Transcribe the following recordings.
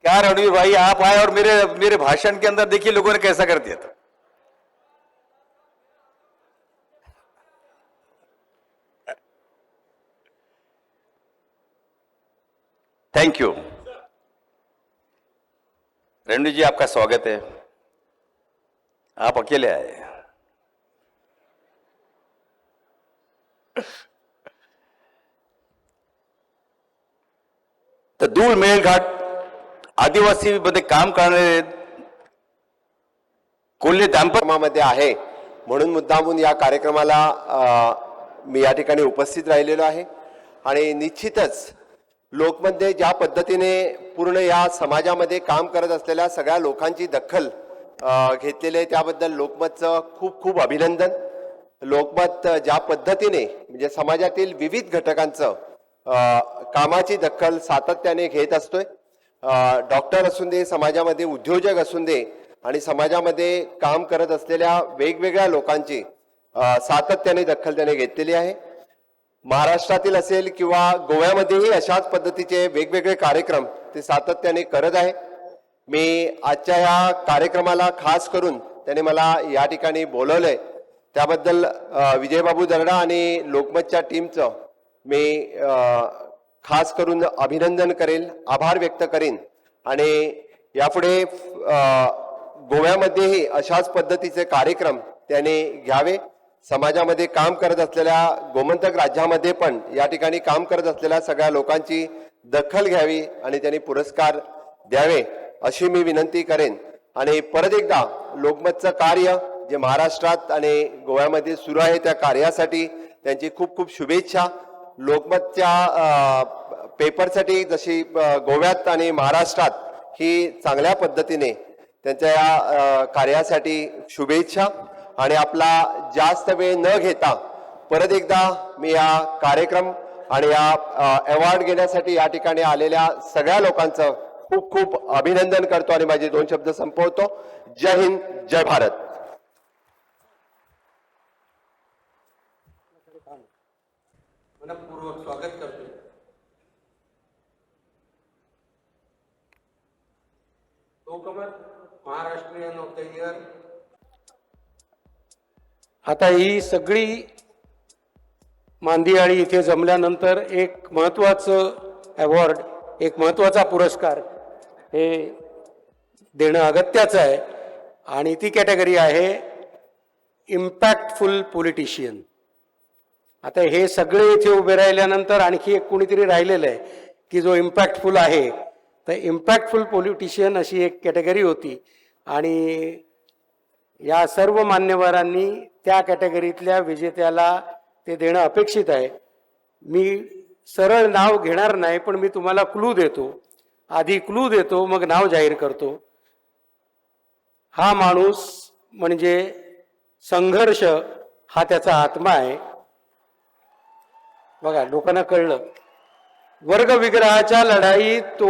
क्या रणवीर भाई, आप आए और मेरे मेरे भाषण के अंदर देखिए लोगों ने कैसा कर दिया था। थैंक यू रणवीर जी, आपका स्वागत है। आप अकेले आए। तर दूर मेळघाट आदिवासी मध्ये काम करणारे कोल्हे कार्यक्रमामध्ये आहे म्हणून मुद्दामून या कार्यक्रमाला मी या ठिकाणी उपस्थित राहिलेलो आहे। आणि निश्चितच लोकमध्ये ज्या पद्धतीने पूर्ण या समाजामध्ये काम करत असलेल्या सगळ्या लोकांची दखल घेतलेली आहे त्याबद्दल लोकमतचं खूप खूप अभिनंदन। लोकमत ज्या पद्धतीने म्हणजे समाजातील विविध घटकांचं कामाची दखल सातत्याने घेत असतोय। डॉक्टर असून दे, समाजामध्ये उद्योजक असून दे आणि समाजामध्ये काम करत असलेल्या वेगवेगळ्या लोकांची सातत्याने दखल त्याने घेतलेली आहे। महाराष्ट्रातील असेल किंवा गोव्यामध्येही अशाच पद्धतीचे वेगवेगळे कार्यक्रम ते सातत्याने करत आहे। मी आजच्या या कार्यक्रमाला खास करून त्याने मला या ठिकाणी बोलवलंय त्याबद्दल विजयबाबू दर्डा आणि लोकमतच्या टीमचं मी खास करून अभिनंदन करेल, आभार व्यक्त करेन। आणि यापुढे गोव्यामध्येही अशाच पद्धतीचे कार्यक्रम त्याने घ्यावे। समाजामध्ये काम करत असलेल्या गोमंतक राज्यामध्ये पण या ठिकाणी काम करत असलेल्या सगळ्या लोकांची दखल घ्यावी आणि त्यांनी पुरस्कार द्यावे अशी मी विनंती करेन। आणि परत एकदा लोकमतचं कार्य जे महाराष्ट्रात आणि गोव्यामध्ये सुरू आहे त्या कार्यासाठी त्यांची खूप खूप शुभेच्छा। लोकमतच्या पेपरसाठी जशी गोव्यात आणि महाराष्ट्रात ही चांगल्या पद्धतीने त्यांच्या या कार्यासाठी शुभेच्छा। आणि आपला जास्त वेळ न घेता परत एकदा मी या कार्यक्रम आणि या अवॉर्ड घेण्यासाठी या ठिकाणी आलेल्या सगळ्या लोकांचं खूप खूप अभिनंदन करतो आणि माझे 2 शब्द संपवतो। जय हिंद, जय भारत। मनपूर्वक स्वागत करतो। Lokmat Maharashtrian of the year. आता ही सगळी मांदियाळी इथे जमल्यानंतर एक महत्त्वाचं अवॉर्ड, एक महत्त्वाचा पुरस्कार हे देणं अगत्याचं आहे। आणि ती कॅटेगरी आहे इम्पॅक्टफुल पॉलिटिशियन। आता हे सगळे इथे उभे राहिल्यानंतर आणखी एक कोणीतरी राहिलेलं आहे की जो इम्पॅक्टफुल आहे। तर इम्पॅक्टफुल पॉलिटिशियन अशी एक कॅटेगरी होती आणि या सर्व मान्यवरांनी त्या कॅटेगरीतल्या विजेत्याला ते देणं अपेक्षित आहे। मी सरळ नाव घेणार नाही, पण मी तुम्हाला क्लू देतो, आधी क्लू देतो मग नाव जाहीर करतो। हा माणूस म्हणजे संघर्ष हा त्याचा आत्मा आहे। बघा, लोकांना कळलं। वर्ग विग्रहाच्या लढाईत तो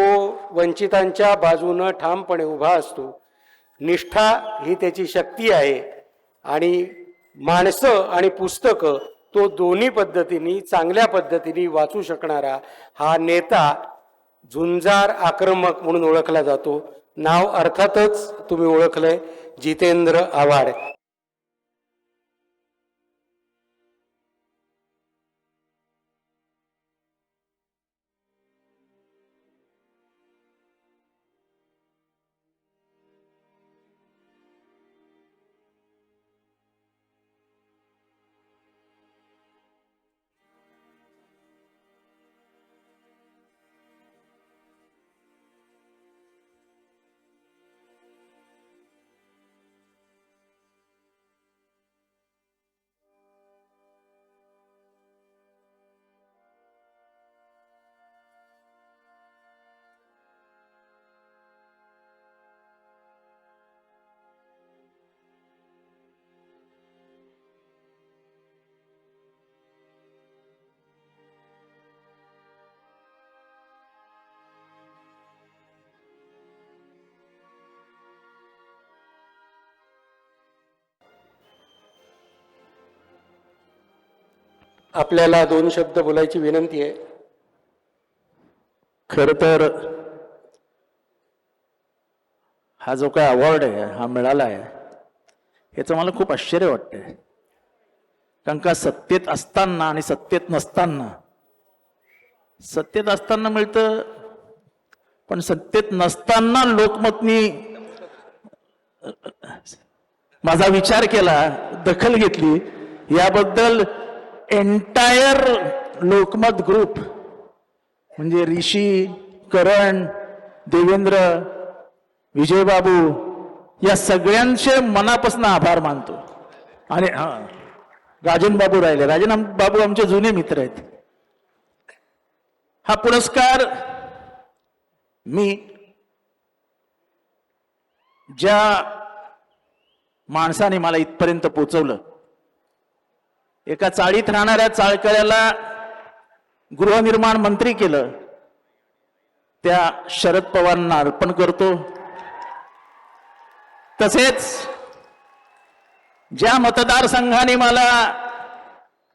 वंचितांच्या बाजूने ठामपणे उभा असतो। निष्ठा ही त्याची शक्ती आहे आणि माणसं आणि पुस्तकं तो दोन्ही पद्धतीने चांगल्या पद्धतीने वाचू शकणारा हा नेता झुंजार आक्रमक म्हणून ओळखला जातो। नाव अर्थातच तुम्ही ओळखलंय, जितेंद्र आव्हाड। आपल्याला 2 शब्द बोलायची विनंती आहे। खरं तर हा जो काय अवॉर्ड आहे हा मिळाला आहे याचं मला खूप आश्चर्य वाटतंय. कारण का सत्तेत असताना आणि सत्तेत नसताना, सत्तेत असताना मिळतं पण सत्तेत नसताना लोकमतनी माझा विचार केला, दखल घेतली, याबद्दल एंटायर लोकमत ग्रुप म्हणजे ऋषी, करण, देवेंद्र, विजयबाबू या सगळ्यांचे मनापासून आभार मानतो. आणि राजन बाबू राहिले, राजन बाबू आमचे जुने मित्र आहेत. हा पुरस्कार मी ज्या माणसाने मला इथपर्यंत पोचवलं, एका चाळीत राहणाऱ्या चाळकऱ्याला गृहनिर्माण मंत्री केलं, त्या शरद पवारांना अर्पण करतो. तसेच ज्या मतदारसंघाने मला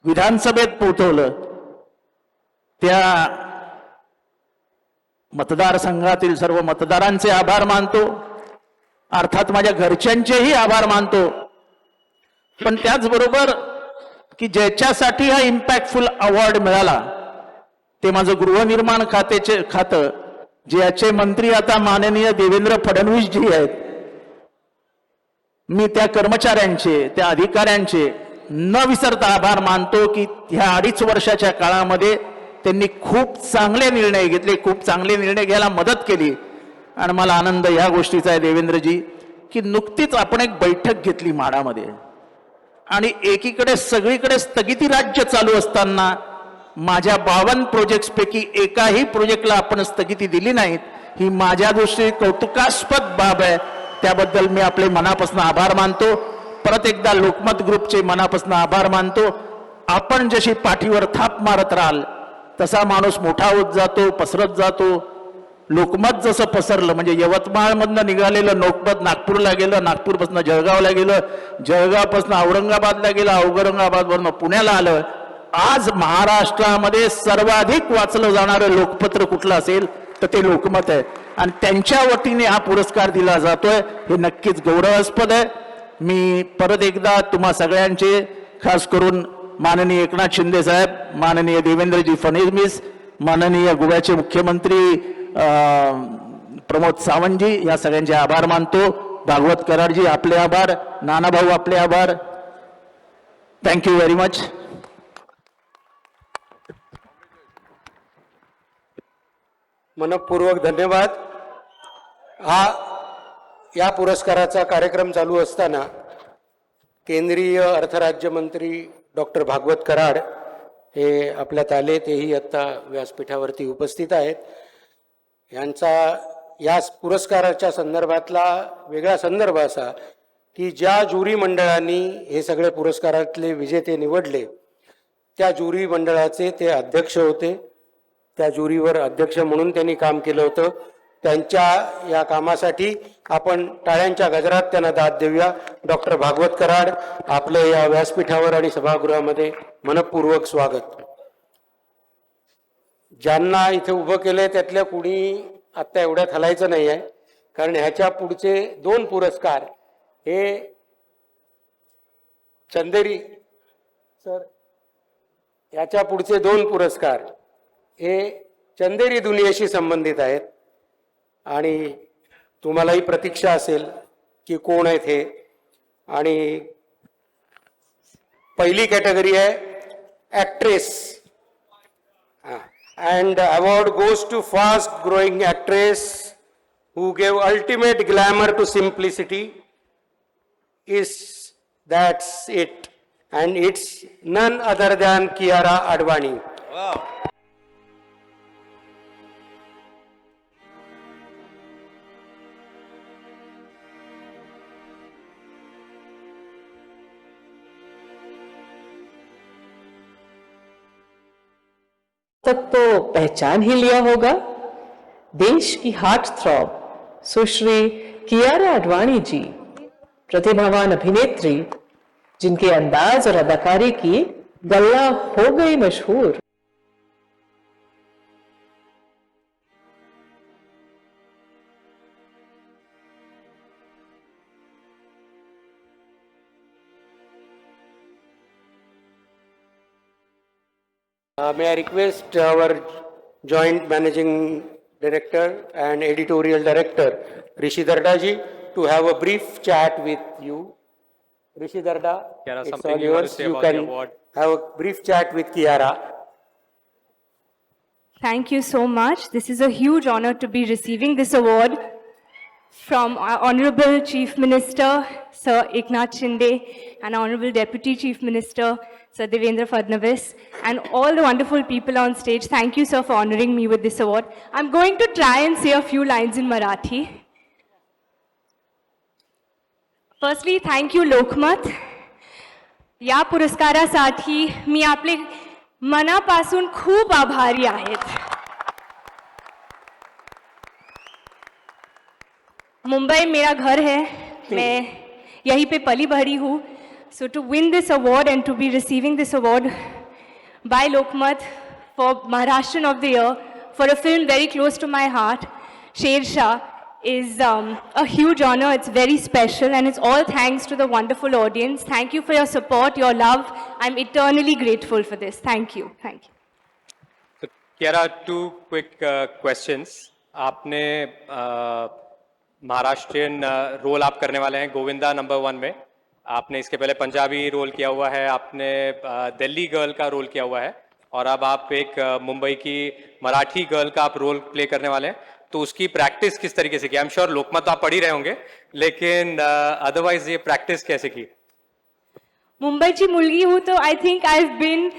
विधानसभेत पोहोचवलं त्या मतदारसंघातील सर्व मतदारांचे आभार मानतो. अर्थात माझ्या घरच्यांचेही आभार मानतो. पण त्याचबरोबर की ज्याच्यासाठी हा इम्पॅक्टफुल अवॉर्ड मिळाला ते माझं गृहनिर्माण खातं, ज्याचे मंत्री आता माननीय देवेंद्र फडणवीस जी आहेत, मी त्या कर्मचाऱ्यांचे, त्या अधिकाऱ्यांचे न विसरता आभार मानतो की ह्या 2.5 वर्षाच्या काळामध्ये त्यांनी खूप चांगले निर्णय घेतले, खूप चांगले निर्णय घ्यायला मदत केली. आणि मला आनंद या गोष्टीचा आहे देवेंद्रजी की नुकतीच आपण एक बैठक घेतली माढामध्ये आणि एकीकडे सगळीकडे स्थगिती राज्य चालू असताना माझ्या 52 प्रोजेक्ट्सपैकी एकाही प्रोजेक्टला आपण स्थगिती दिली नाहीत. ही माझ्या दृष्टीने कौतुकास्पद बाब आहे. त्याबद्दल मी आपले मनापासून आभार मानतो. परत एकदा लोकमत ग्रुपचे मनापासून आभार मानतो. आपण जशी पाठीवर थाप मारत राहाल तसा माणूस मोठा होत जातो, पसरत जातो. लोकमत जसं पसरलं म्हणजे यवतमाळमधनं निघालेलं लोकमत नागपूरला गेलं, नागपूरपासून जळगावला गेलं, जळगावपासून औरंगाबादला गेलं, औरंगाबादवरनं पुण्याला आलं. आज महाराष्ट्रामध्ये सर्वाधिक वाचलं जाणारं लोकपत्र कुठलं असेल तर ते लोकमत आहे आणि त्यांच्या वतीने हा पुरस्कार दिला जातोय. हे नक्कीच गौरवास्पद आहे. मी परत एकदा तुम्हा सगळ्यांचे, खास करून माननीय एकनाथ शिंदे साहेब, माननीय देवेंद्रजी फडणवीस, माननीय गोव्याचे मुख्यमंत्री प्रमोद सावंतजी या सगळ्यांचे आभार मानतो. भागवत कराडजी आपले आभार, नानाभाऊ आपले आभार. Thank you very much. मनपूर्वक धन्यवाद. या पुरस्काराचा कार्यक्रम चालू असताना केंद्रीय अर्थराज्यमंत्री डॉक्टर भागवत कराड हे आपल्यात आले, तेही आत्ता व्यासपीठावरती उपस्थित आहेत. यांचा या पुरस्काराच्या संदर्भातला वेगळा संदर्भ असा की ज्या ज्युरी मंडळांनी हे सगळे पुरस्कारातले विजेते निवडले त्या ज्युरी मंडळाचे ते अध्यक्ष होते. त्या ज्युरीवर अध्यक्ष म्हणून त्यांनी काम केलं होतं. त्यांच्या या कामासाठी आपण टाळ्यांच्या गजरात त्यांना दाद देऊया. डॉक्टर भागवत कराड, आपले या व्यासपीठावर आणि सभागृहामध्ये मनपूर्वक स्वागत. ज्यांना इथे उभं केलंय त्यातल्या कुणी आत्ता एवढ्यात हलायचं नाही आहे, कारण ह्याच्या पुढचे 2 पुरस्कार हे चंदेरी सर, याच्या पुढचे 2 पुरस्कार हे चंदेरी दुनियेशी संबंधित आहेत आणि तुम्हालाही प्रतीक्षा असेल की कोण आहेत हे. आणि पहिली कॅटेगरी आहे actress, and the award goes to fast growing actress who gave ultimate glamour to simplicity. That's it, and it's none other than Kiara Advani. Wow. तक तो पहचान ही लिया होगा. देश की हार्ट थ्रॉब सुश्री कियारा आडवाणी जी, प्रतिभावान अभिनेत्री जिनके अंदाज और अदाकारी की गल्ला हो गई मशहूर. May I request our joint managing director and editorial director, Rishi Darda ji, to have a brief chat with you. Rishi Darda, Kiara, it's something all you want to yours. say You about the can award? have a brief chat with Kiara. Thank you so much. This is a huge honor to be receiving this award from our Honorable Chief Minister, Sir Eknath Shinde, and Honorable Deputy Chief Minister, Sir Devendra Fadnavis, and all the wonderful people on stage. Thank you, sir, for honoring me with this award. I'm going to try and say a few lines in Marathi. Firstly, thank you, Lokmat. या पुरस्कारासाठी मी आपले मनापासून खूप आभारी आहेत. मुंबई मेरा घर है, मैं यहीं पे पली बढ़ी हूँ. So to win this award and to be receiving this award by Lokmat for Maharashtrian of the Year for a film very close to my heart, Sher Shah, is a huge honor. It's very special, and it's all thanks to the wonderful audience. Thank you for your support, your love. I'm eternally grateful for this. Thank you. Thank you. So, Kiara, two quick questions. आपने Maharashtrian role आप करने वाले हैं Govinda number 1 में. आपने इसके पहले Punjabi role KIA हुआ है, आपने दिल्ली गर्ल का रोल किया हुआ है, और अब आप एक मुंबई की मराठी गर्ल का आप रोल प्ले करने वाले हैं. तो उसकी प्रैक्टिस किस तरीके से की? आई एम श्योर लोकमत आप पढ़ ही रहे होंगे, लेकिन अदरवाइज ये प्रैक्टिस कैसे की? मुंबईची मुलगी हूँ तो I think I have been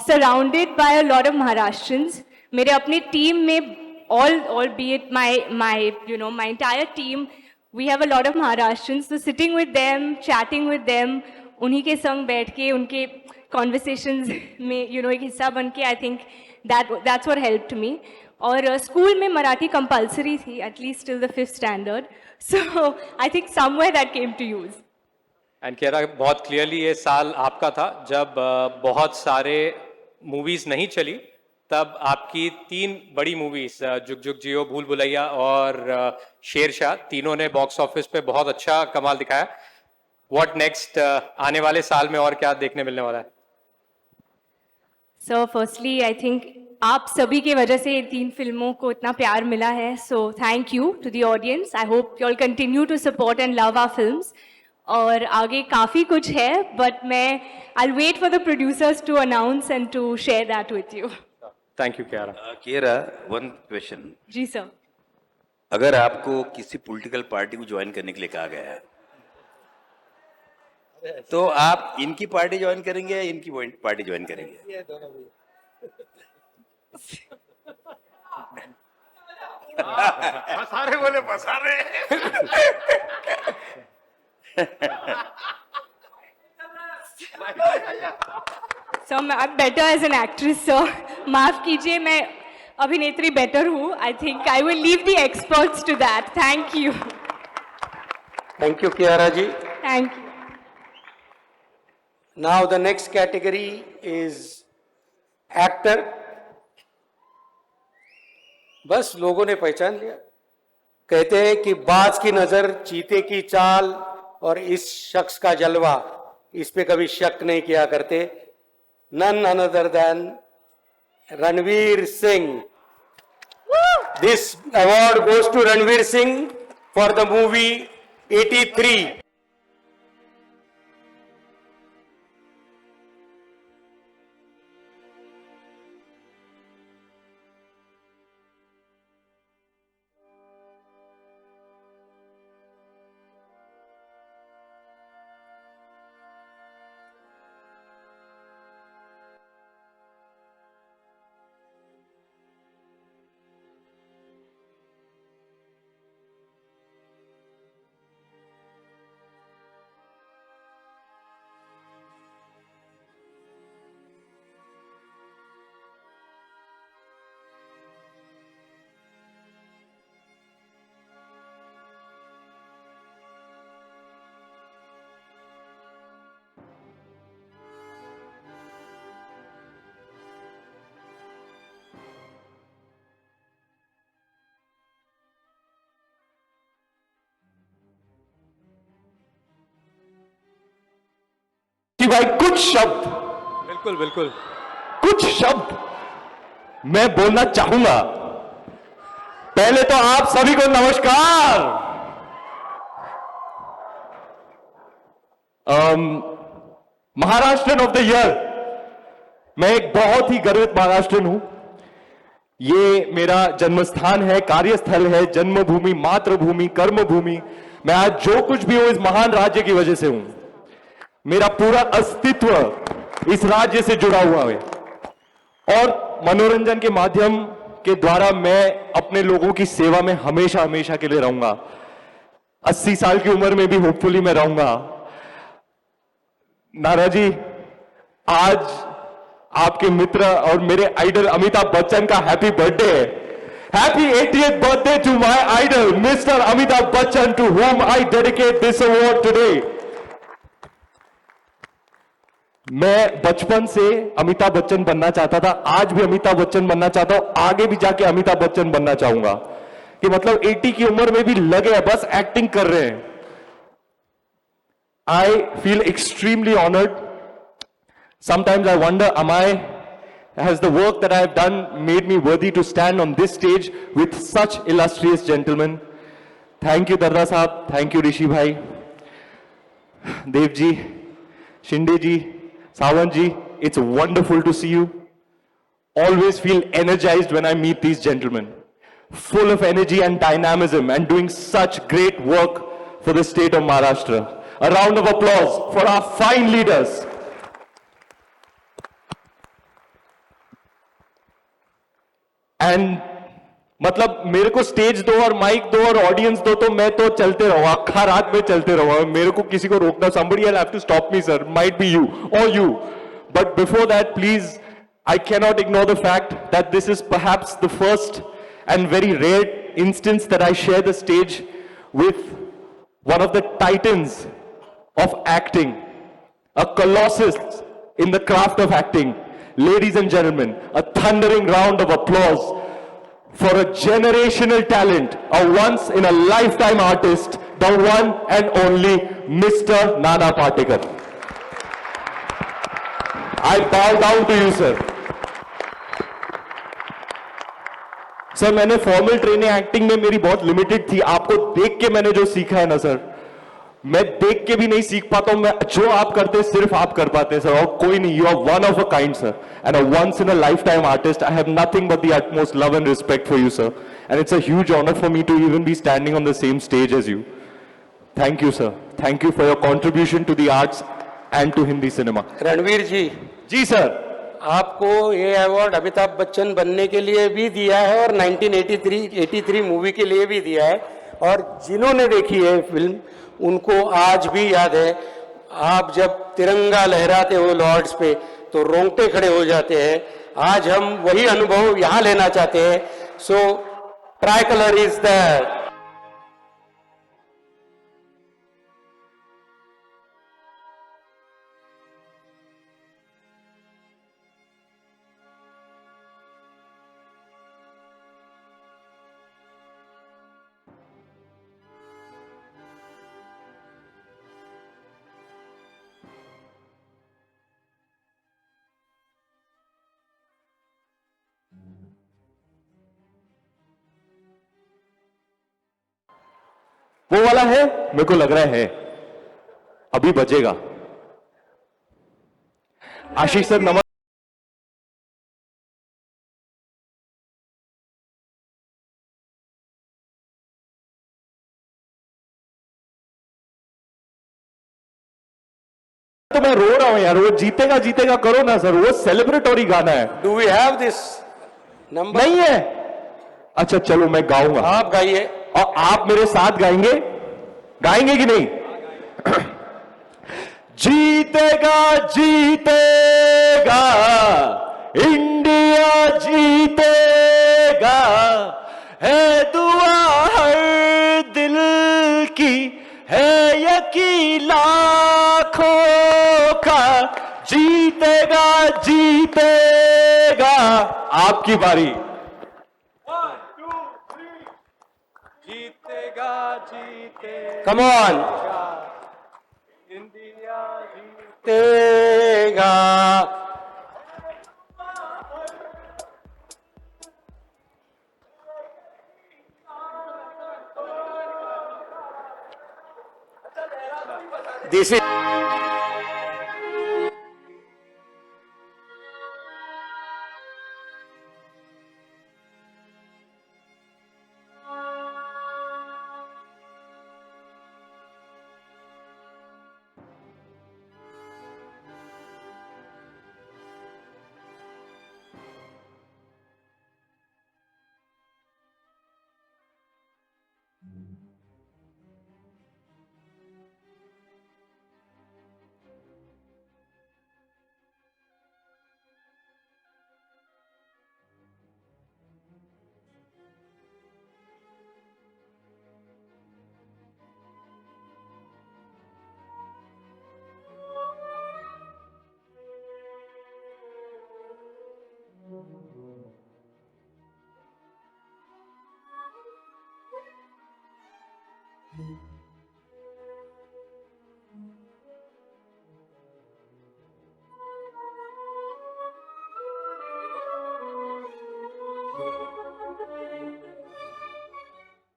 surrounded by a lot of Maharashtrians. मेरे अपने टीम में all be it my entire team, we have a lot of Maharashtrians. So sitting with them, chatting with them, उन्हीं के संग बैठ के उनके conversations में एक हिस्सा बन के, I think that's what helped me. और स्कूल में मराठी कंपल्सरी थी, at least till the 5th standard. So I think somewhere that came to use. End कह रहा बहुत क्लियरली ये साल आपका था जब बहुत सारे मूवीज नहीं चली, तब आपकी 3 बड़ी मूवीज जुग जुग जियो, भूल भुलैया और शेरशाह, तीनों ने बॉक्स ऑफिस पे बहुत अच्छा कमाल दिखाया. What next? आने वाले साल में और क्या देखने मिलने वाला है? So firstly, I think आप सभी के वजह से ये 3 फिल्मों को इतना प्यार मिला है. So thank you to the audience. I hope you all continue to support and love our films. और आगे काफ़ी कुछ है, but मैं I'll wait for the producers to announce and to share that with you. Thank you Kiara. Kiara, one question. जी sir. अगर आपको किसी पॉलिटिकल पार्टी को ज्वाइन करने के लिए कहा गया है, तो आप इनकी पार्टी ज्वाइन करेंगे या इनकी पार्टी ज्वाइन करेंगे? सारे बोले पसारे. So I'm better as an actress, sir. माफ कीजिए, मैं अभिनेत्री better हूँ. I think I will leave the experts to that. Thank you. Thank you, Kiara ji. Thank you. Now the next category is actor. बस लोगों ने पहचान लिया. कहते हैं कि बाज की नजर, चीते की चाल और इस शख्स का जलवा, इस पे कभी शक नहीं किया करते. None other than Ranveer Singh. This award goes to Ranveer Singh for the movie 83. कि भाई कुछ शब्द बिल्कुल बिल्कुल. कुछ शब्द मैं बोलना चाहूंगा। पहले तो आप सभी को नमस्कार। महाराष्ट्रन ऑफ द ईयर, मैं एक बहुत ही गर्वित महाराष्ट्रन हूं। ये मेरा जन्मस्थान है, कार्यस्थल है, जन्मभूमि, मातृभूमि, कर्मभूमि। मैं आज जो कुछ भी हूं इस महान राज्य की वजह से हूं। मेरा पूरा अस्तित्व इस राज्य से जुड़ा हुआ है और मनोरंजन के माध्यम के द्वारा मैं अपने लोगों की सेवा में हमेशा हमेशा के लिए रहूंगा। 80 साल की उम्र में भी होपफुली मैं रहूंगा। नारा जी, आज आपके मित्र और मेरे आइडल अमिताभ बच्चन का हैप्पी बर्थडे है। Happy 80th birthday to my idol mister Amitabh Bachchan, to whom I dedicate this award today। मैं बचपन से अमिताभ बच्चन बनना चाहता था, आज भी अमिताभ बच्चन बनना चाहता हूं, आगे भी जाके अमिताभ बच्चन बनना चाहूंगा। कि मतलब 80 की उम्र में भी लगे हैं, बस एक्टिंग कर रहे हैं। I feel extremely honored. Sometimes I wonder, has the work that I have done made me worthy to stand on this stage with such illustrious gentlemen? Thank you, Darda Sahab. Thank you, Rishi Bhai. Dev ji, Shinde ji, Sawant ji, it's wonderful to see you. Always feel energized when I meet these gentlemen. Full of energy and dynamism and doing such great work for the state of Maharashtra. A round of applause for our fine leaders. And मतलब मेरे को stage दो और mic दो और audience दो तो मैं तो चलते रहूंगा, आखा रात में चलते रहूंगा। मेरे को किसी को रोकना, somebody will have to stop me, sir. Might be you or you. But before that, please, I cannot ignore the fact that this is perhaps the first and very rare instance that I share the stage with one of the titans of acting, a colossus in the craft of acting. Ladies and gentlemen, a thundering round of applause for a generational talent, a once in a lifetime artist, the one and only Mr. Nana Patekar. I bow down to you, sir. Sir, Maine formal training acting में मेरी बहुत limited थी। आपको देख के मैंने जो सीखा है ना sir, मैं देख के भी नहीं सीख पाता हूं। मैं जो आप करते हैं सिर्फ आप कर पाते हैं सर, और कोई नहीं। You are one of a kind sir and a once in a life time artist. I have nothing but the utmost love and respect for you, sir, and it's a huge honor for me to even be standing on the same stage as you. Thank you, sir. Thank you for your contribution to the arts and to Hindi cinema. Ranveer ji sir, आपको ये award Amitabh Bachchan बनने के लिए भी दिया है और 1983 movie के लिए भी दिया है। और जिन्होंने देखी है फिल्म उनको आज भी याद है, आप जब तिरंगा लहराते हो लॉर्ड्स पे तो रोंगटे खड़े हो जाते हैं। आज हम वही अनुभव यहाँ लेना चाहते हैं। So try colour is the वो वाला है, मेरे को लग रहा है अभी बजेगा। आशीष सर नमस्कार। तो मैं रो रहा हूं यार, वो जीतेगा जीतेगा करो ना सर, वो सेलिब्रेटरी गाना है। Do we have this number? नहीं है। अच्छा चलो मैं गाऊंगा, आप गाइए। और आप मेरे साथ गाएंगे, गाएंगे कि नहीं? जीतेगा जीतेगा इंडिया जीतेगा, है दुआ हर दिल की, है यकीन लाखों का, जीतेगा जीतेगा। आपकी बारी। जीतेगा जीतेगा, कम ऑन, इंडिया जीतेगा। this is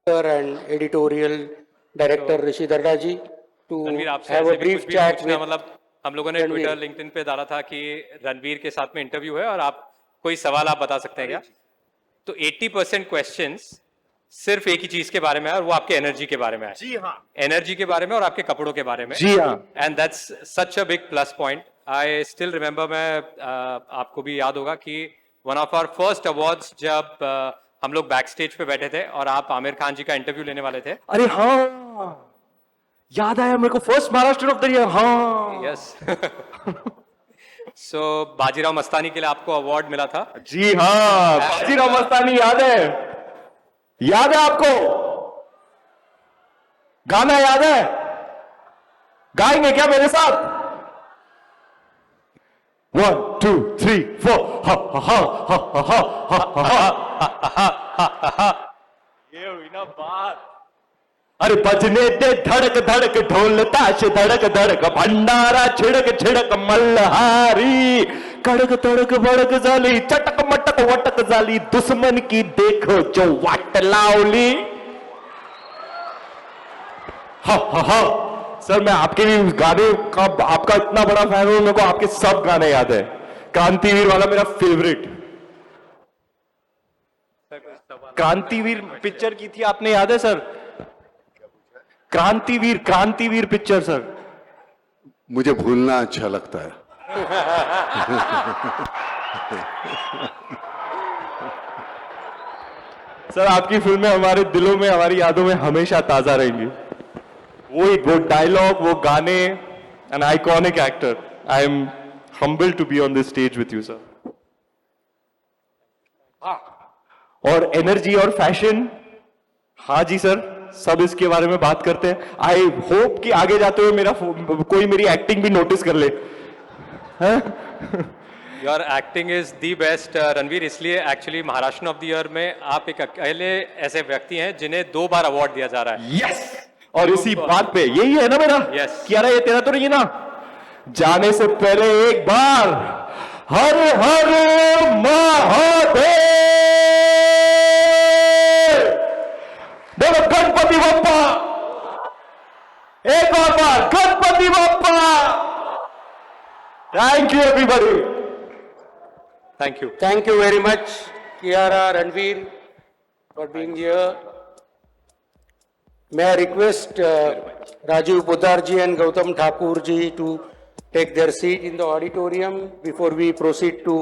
and editorial director Rishi Darda ji to Ranveer आपसे have ऐसे a भी brief कुछ भी chat पूछना, with मतलब हम लोगों ने रणवीर। ट्विटर लिंक्डइन पे डाला था कि रणवीर के साथ में इंटरव्यू है और आप कोई सवाल आप बता सकते हैं क्या? तो 80% क्वेश्चंस सिर्फ एक ही चीज के बारे में है और वो आपके एनर्जी के बारे में है। जी हाँ। एनर्जी के बारे में और आपके कपड़ों के बारे में। जी हाँ। And that's such a big plus point. I still remember, मैं आपको भी याद होगा कि one of our first awards जब हम लोग बैक स्टेज पे बैठे थे और आप आमिर खान जी का इंटरव्यू लेने वाले थे। अरे हाँ, याद आया मेरे को, first Maharashtra of the year. हाँ यस। सो बाजीराव मस्तानी के लिए आपको अवार्ड मिला था। जी हाँ, बाजीराव मस्तानी याद है? याद है आपको? गाना याद है? गाएंगे क्या मेरे साथ? 1 2 3 4 हा हा हा हा हा हा। ये हुई ना बात। अरे बजने दे धड़क धड़क ढोल ताश धड़क धड़क भंडारा छिड़क छिड़क मल्हारी कड़क तड़क भड़क झाली चटक मटक वटक झाली दुश्मन की देखो जो वाट लावली। हा हा हा। सर मैं आपके भी गाने का आपका इतना बड़ा फैन हूं, मेरे को आपके सब गाने याद है। क्रांतिवीर वाला मेरा फेवरेट। क्रांतिवीर पिक्चर की थी, आपने याद है सर? क्रांतिवीर, क्रांतिवीर पिक्चर सर। मुझे भूलना अच्छा लगता है। सर आपकी फिल्में हमारे दिलों में, हमारी यादों में हमेशा ताजा रहेंगी। वो डायलॉग, वो गाने, an iconic actor. I am humble to be on this stage with you sir. और एनर्जी और फैशन, हाँ जी सर, सब इसके बारे में बात करते हैं। आई होप कि आगे जाते हुए कोई मेरी एक्टिंग भी नोटिस कर ले। Your acting is the best Ranveer. इसलिए actually Maharashtra of the year में आप एक अकेले ऐसे व्यक्ति हैं जिन्हें 2 बार अवार्ड दिया जा रहा है। यस। और इसी बात पे यही है ना मेरा? Yes. क्या ये तेरा तो नहीं है ना? जाने से पहले एक बार हर हर महादेव, बोलो गणपति बप्पा। एक और बार Ganpati Bappa. Thank you everybody. Thank you. Thank you very much, Kiara, Ranveer, for being here. May I request Rajiv Poddar ji and Gautam Thakur ji to take their seat in the auditorium before we proceed to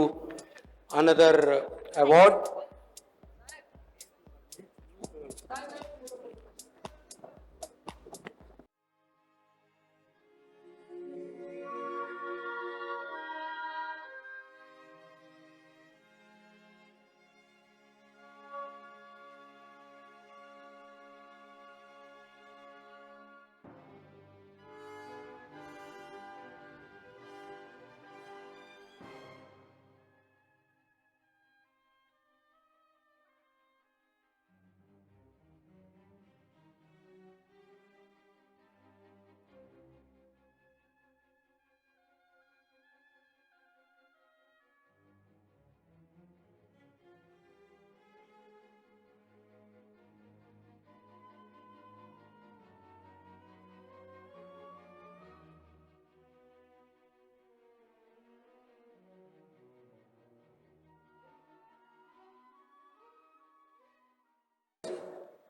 another award.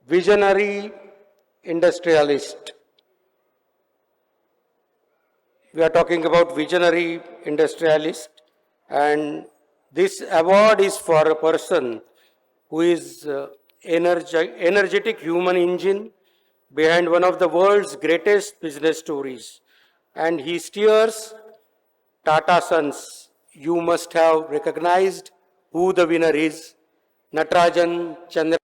visionary industrialist. We are talking about visionary industrialist, and this award is for a person who is energetic human engine behind one of the world's greatest business stories, and he steers Tata Sons. You must have recognized who the winner is, Natarajan Chandra.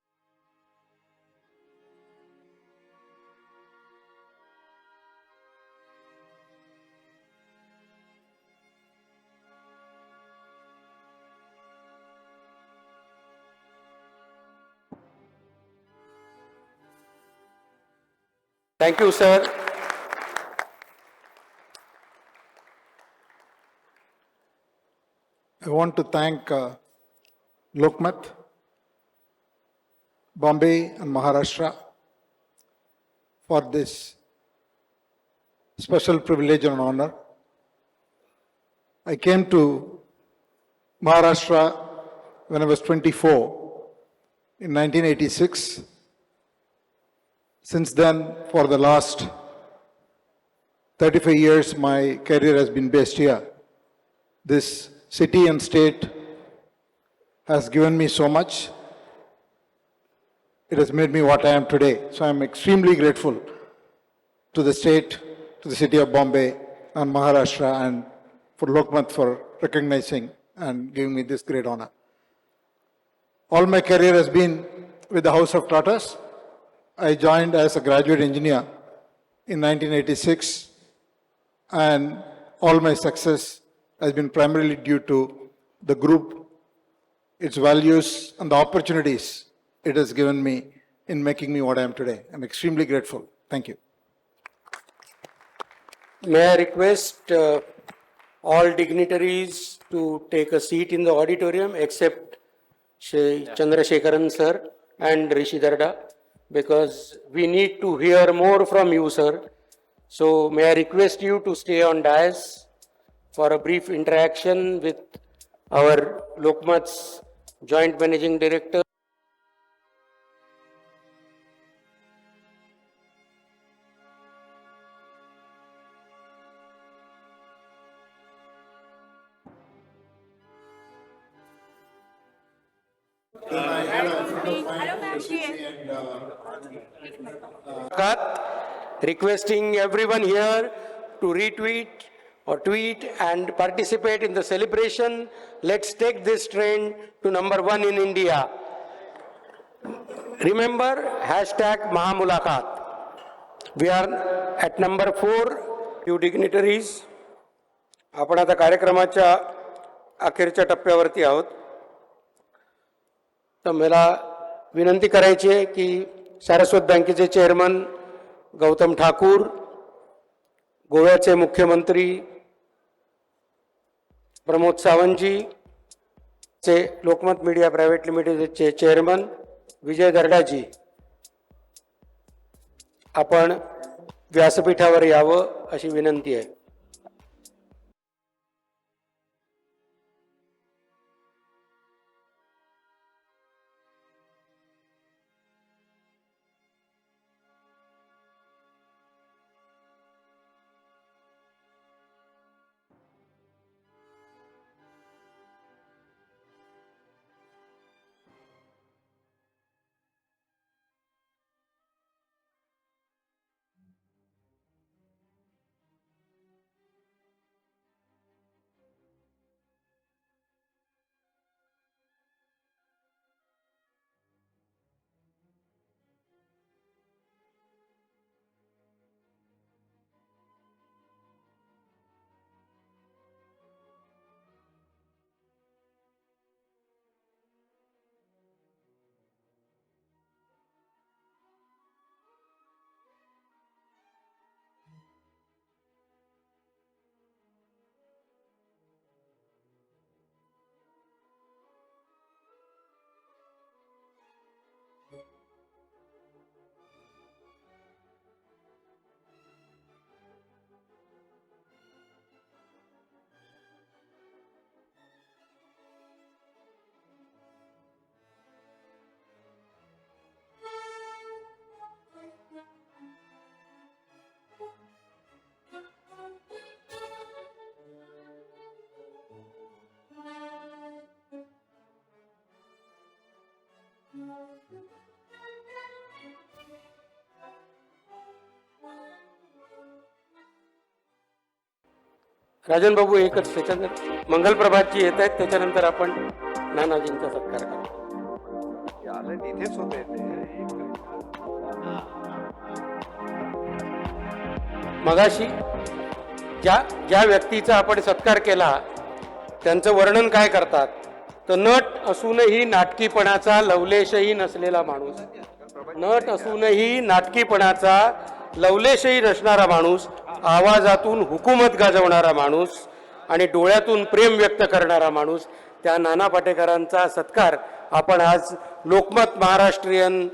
Thank you, sir. I want to thank Lokmat, Bombay and Maharashtra for this special privilege and honor. I came to Maharashtra when I was 24 in 1986. Since then, for the last 35 years, my career has been based here. This city and state has given me so much. It has made me what I am today. So I am extremely grateful to the state, to the city of Bombay and Maharashtra, and for Lokmat for recognizing and giving me this great honor. All my career has been with the House of Tatas. I joined as a graduate engineer in 1986, and all my success has been primarily due to the group, its values, and the opportunities it has given me in making me what I am today. I'm extremely grateful. Thank you. May I request all dignitaries to take a seat in the auditorium except Shri Chandrasekharan sir and Rishi Darda, because we need to hear more from you, sir. So may I request you to stay on dais for a brief interaction with our Lokmat's Joint Managing Director. Requesting everyone here to retweet or tweet and participate in the celebration. Let's take this trend to #1 in India. Remember, hashtag Mahamulakat. We are at #4, you dignitaries. आपण आता कार्यक्रमाच्या अखेरच्या टप्प्यावरती आहोत. तर मला विनंती करायची आहे की सारस्वत बँकेचे चेअरमन गौतम ठाकूर, गोव्याचे मुख्यमंत्री प्रमोद सावंतजी, चे लोकमत मीडिया प्रायव्हेट लिमिटेडचे चेअरमन विजय दर्डाजी, आपण व्यासपीठावर यावं अशी विनंती आहे. राजन बाबू एकच त्याच्यानंतर मंगलप्रभातजी येत आहेत, त्याच्यानंतर आपण नानाजींचा सत्कार करू. तिथेच होते मगाशी ज्या ज्या व्यक्तीचा आपण सत्कार केला त्यांचं वर्णन काय करतात, तर नट असूनही नाटकीपणाचा लवलेशही नसलेला माणूस, नट असूनही नाटकीपणाचा लवलेशही नसणारा माणूस, आवाजातून हुकूमत गाजवणारा माणूस आणि डोळ्यातून प्रेम व्यक्त करणारा माणूस, त्या नाना पाटेकरांचा सत्कार आपण आज लोकमत महाराष्ट्रीयन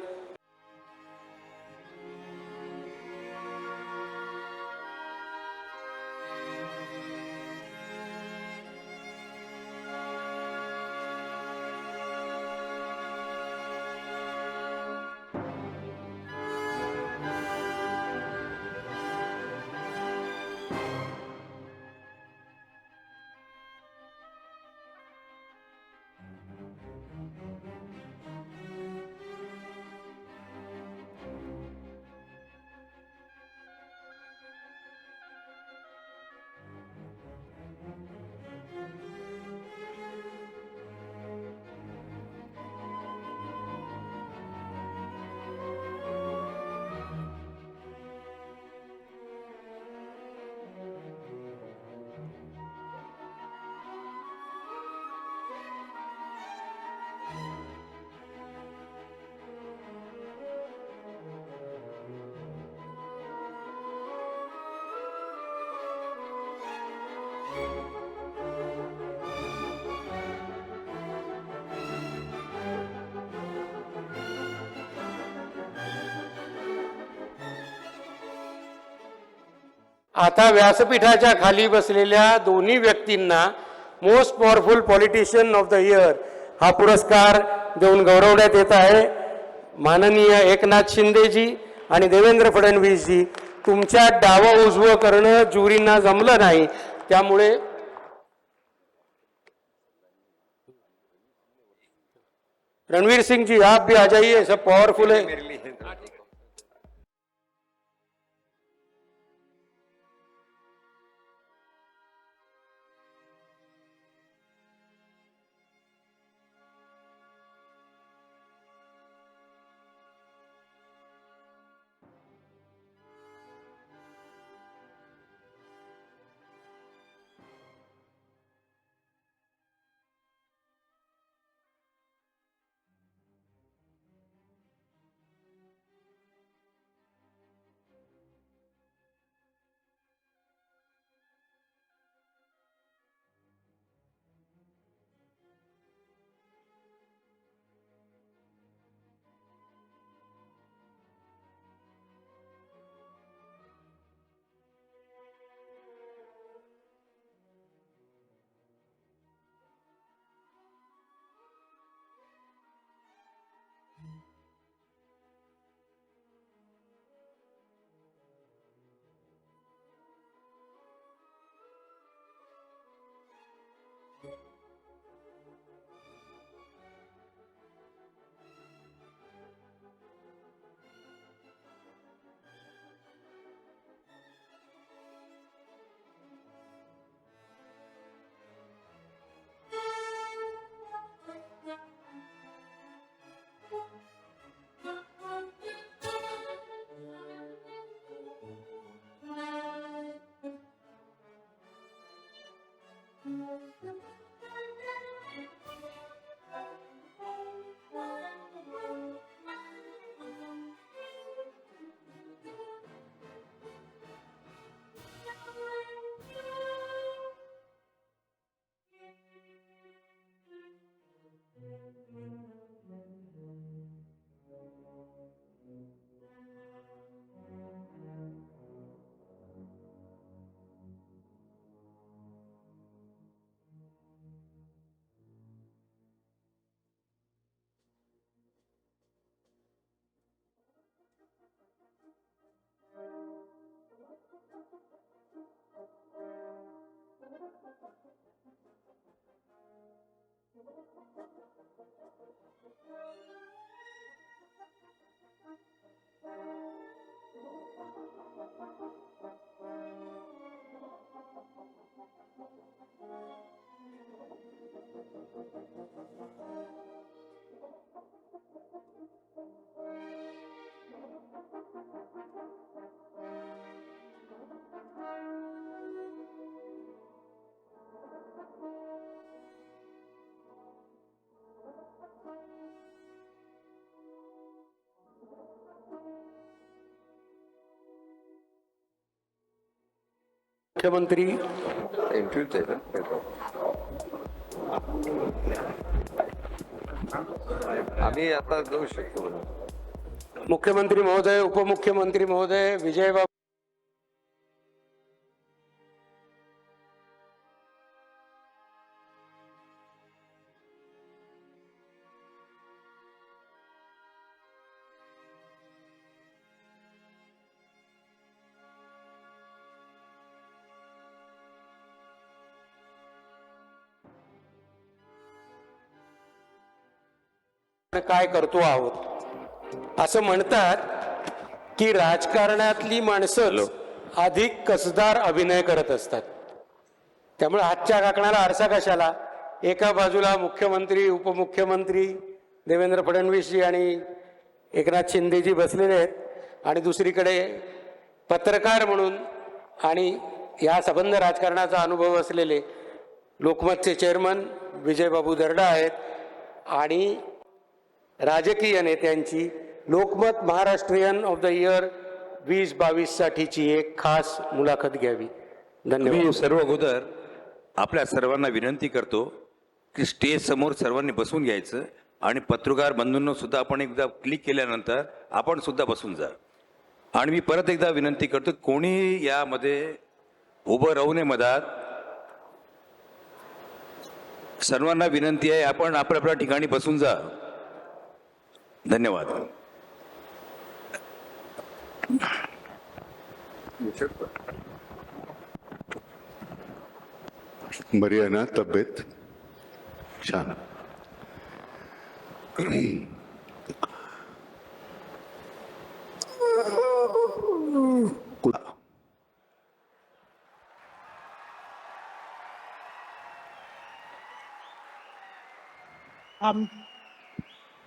आता व्यासपीठाच्या खाली बसलेल्या दोन्ही व्यक्तींना most powerful politician of the year हा पुरस्कार देऊन गौरवण्यात येत आहे. माननीय एकनाथ शिंदेजी आणि देवेंद्र फडणवीसजी, तुमच्या डावं उजवं करणं ज्युरींना जमलं नाही, त्यामुळे रणवीर सिंह जी आप भी आ जाइए, सब पावरफुल है. मुख्यमंत्री आम्ही आता जाऊ शकतो. मुख्यमंत्री महोदय, उपमुख्यमंत्री महोदय, विजयबाबू काय करतो आहोत असं म्हणतात की राजकारणातली माणसं अधिक कसदार अभिनय करत असतात. त्यामुळे हातच्या काकणाला आरसा कशाला. एका बाजूला मुख्यमंत्री, उपमुख्यमंत्री देवेंद्र फडणवीसजी आणि एकनाथ शिंदेजी बसलेले आहेत आणि दुसरीकडे पत्रकार म्हणून आणि या संबंध राजकारणाचा अनुभव असलेले लोकमतचे चेअरमन विजयबाबू दर्डा आहेत आणि राजकीय नेत्यांची Lokmat Maharashtrian of the year 2022 साठीची एक खास मुलाखत घ्यावी. धन्यवाद. मी सर्व अगोदर आपल्या सर्वांना विनंती करतो की स्टेज समोर सर्वांनी बसून घ्यायचं आणि पत्रकार बंधूंना सुद्धा आपण एकदा क्लिक केल्यानंतर आपण सुद्धा बसून जा. आणि मी परत एकदा विनंती करतो कोणी यामध्ये उभं राहू नये मधात. सर्वांना विनंती आहे आपण आपल्या आपल्या ठिकाणी बसून जा. धन्यवाद. बरी आहे ना तब्येत? छान.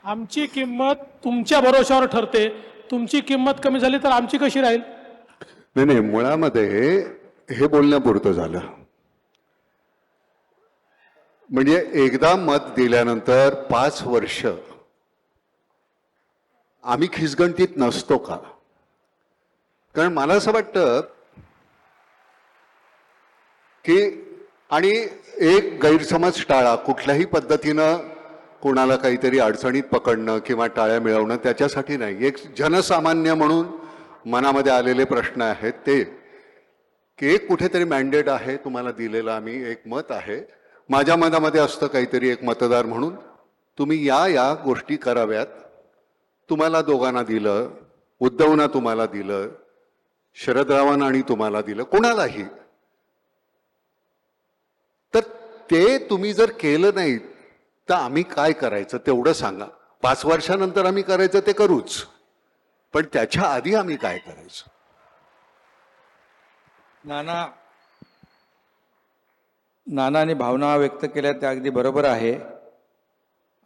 आमची किंमत तुमच्या भरोशावर ठरते. तुमची किंमत कमी झाली तर आमची कशी राहील? नाही नाही, मुळामध्ये हे बोलण्यापुरतं झालं. म्हणजे एकदा मत दिल्यानंतर 5 वर्ष आम्ही खिसगणतीत नसतो का? कारण मला असं वाटतं की आणि एक गैरसमज टाळा. कुठल्याही पद्धतीनं कोणाला काहीतरी अडचणीत पकडणं किंवा टाळ्या मिळवणं त्याच्यासाठी नाही. एक जनसामान्य म्हणून मनामध्ये आलेले प्रश्न आहेत ते की एक कुठेतरी मॅन्डेट आहे तुम्हाला दिलेलं, आम्ही एक मत आहे, माझ्या मनामध्ये असतं काहीतरी एक मतदार म्हणून तुम्ही या गोष्टी कराव्यात. तुम्हाला दोघांना दिलं, उद्धवना तुम्हाला दिलं, शरदरावांना आणि तुम्हाला दिलं, कोणालाही. तर ते तुम्ही जर केलं नाही तर आम्ही काय करायचं तेवढं सांगा. 5 वर्षानंतर आम्ही करायचं ते करूच, पण त्याच्या आधी आम्ही काय करायचं? नानाने भावना व्यक्त केल्या त्या अगदी बरोबर आहे.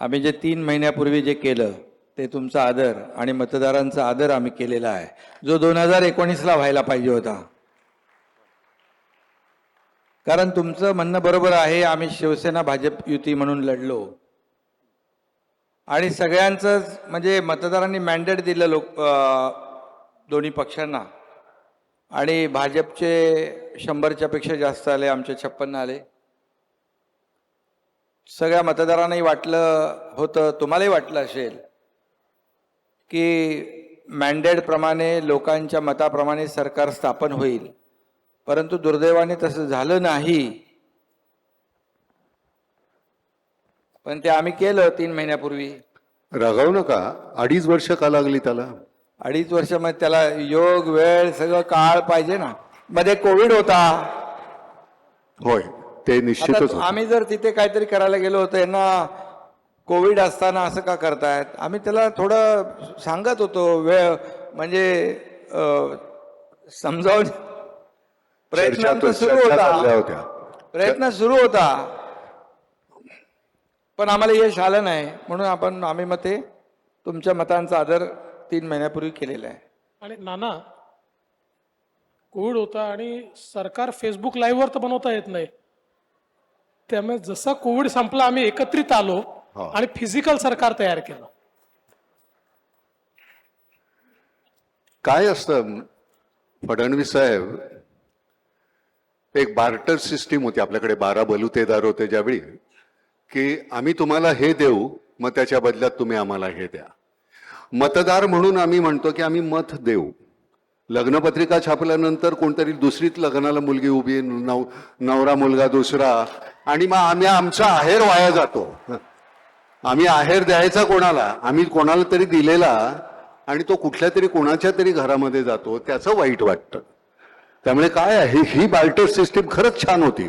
आम्ही जे 3 महिन्यापूर्वी जे केलं ते तुमचा आदर आणि मतदारांचा आदर आम्ही केलेला आहे, जो 2019ला व्हायला पाहिजे होता. कारण तुमचं म्हणणं बरोबर आहे. आम्ही शिवसेना भाजप युती म्हणून लढलो आणि सगळ्यांचंच म्हणजे मतदारांनी मॅन्डेट दिलं दोन्ही पक्षांना आणि भाजपचे 100च्या पेक्षा जास्त आले, आमचे 56 आले. सगळ्या मतदारांनाही वाटलं होतं, तुम्हालाही वाटलं असेल की मॅन्डेटप्रमाणे लोकांच्या मताप्रमाणे सरकार स्थापन होईल, परंतु दुर्दैवाने तसं झालं नाही. पण ते आम्ही केलं 3 महिन्यापूर्वी. रागावू नका. 2.5 वर्ष का लागली त्याला? 2.5 वर्षामध्ये त्याला योग वेळ सगळं काळ पाहिजे ना. मध्ये कोविड होता. होय, ते निश्चितच आता होतं. आम्ही जर तिथे काहीतरी करायला गेलो होतो, यांना कोविड असताना असं का करतायत, आम्ही त्याला थोडं सांगत होतो, वेळ म्हणजे समजावून. प्रयत्न चर्चा सुरू चालल्या होता होत्या. प्रयत्न सुरू होता पण आम्हाला यश आलं नाही म्हणून आम्ही मग ते तुमच्या मतांचा आदर 3 महिन्यापूर्वी केलेला आहे. आणि नाना, कोविड होता आणि सरकार फेसबुक लाईव्हवर तर बनवता येत नाही, त्यामुळे जसा कोविड संपला आम्ही एकत्रित आलो आणि फिजिकल सरकार तयार केलं. काय असतं फडणवीस साहेब, एक बार्टर सिस्टीम होती आपल्याकडे, 12 बलुतेदार होते ज्यावेळी, की आम्ही तुम्हाला हे देऊ मग त्याच्या बदल्यात तुम्ही आम्हाला हे द्या. मतदार म्हणून आम्ही म्हणतो की आम्ही मत देऊ. लग्नपत्रिका छापल्यानंतर कोणतरी दुसरीच लग्नाला मुलगी उभी, नवरा मुलगा दुसरा, आणि मग आम्ही आमचा आहेर वाया जातो. आम्ही आहेर द्यायचा कोणाला, आम्ही कोणाला तरी दिलेला आणि तो कुठल्या तरी कोणाच्या तरी घरामध्ये जातो, त्याचं वाईट वाटतं. त्यामुळे काय आहे, ही बार्टर सिस्टीम खरंच छान होती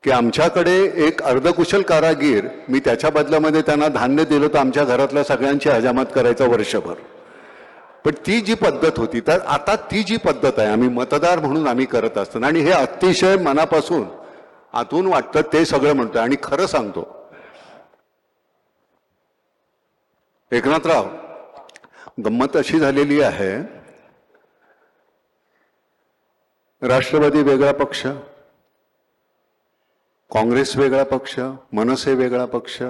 की आमच्याकडे एक अर्धकुशल कारागीर, मी त्याच्या बदल्यामध्ये त्यांना धान्य दिलं तर आमच्या घरातल्या सगळ्यांची हजामत करायचा वर्षभर. पण ती जी पद्धत होती, तर आता ती जी पद्धत आहे आम्ही मतदार म्हणून आम्ही करत असताना, आणि हे अतिशय मनापासून आतून वाटतं ते सगळं म्हणतोय. आणि खरं सांगतो एकनाथराव, गंमत अशी झालेली आहे, राष्ट्रवादी वेगळा पक्ष, काँग्रेस वेगळा पक्ष, मनसे वेगळा पक्ष,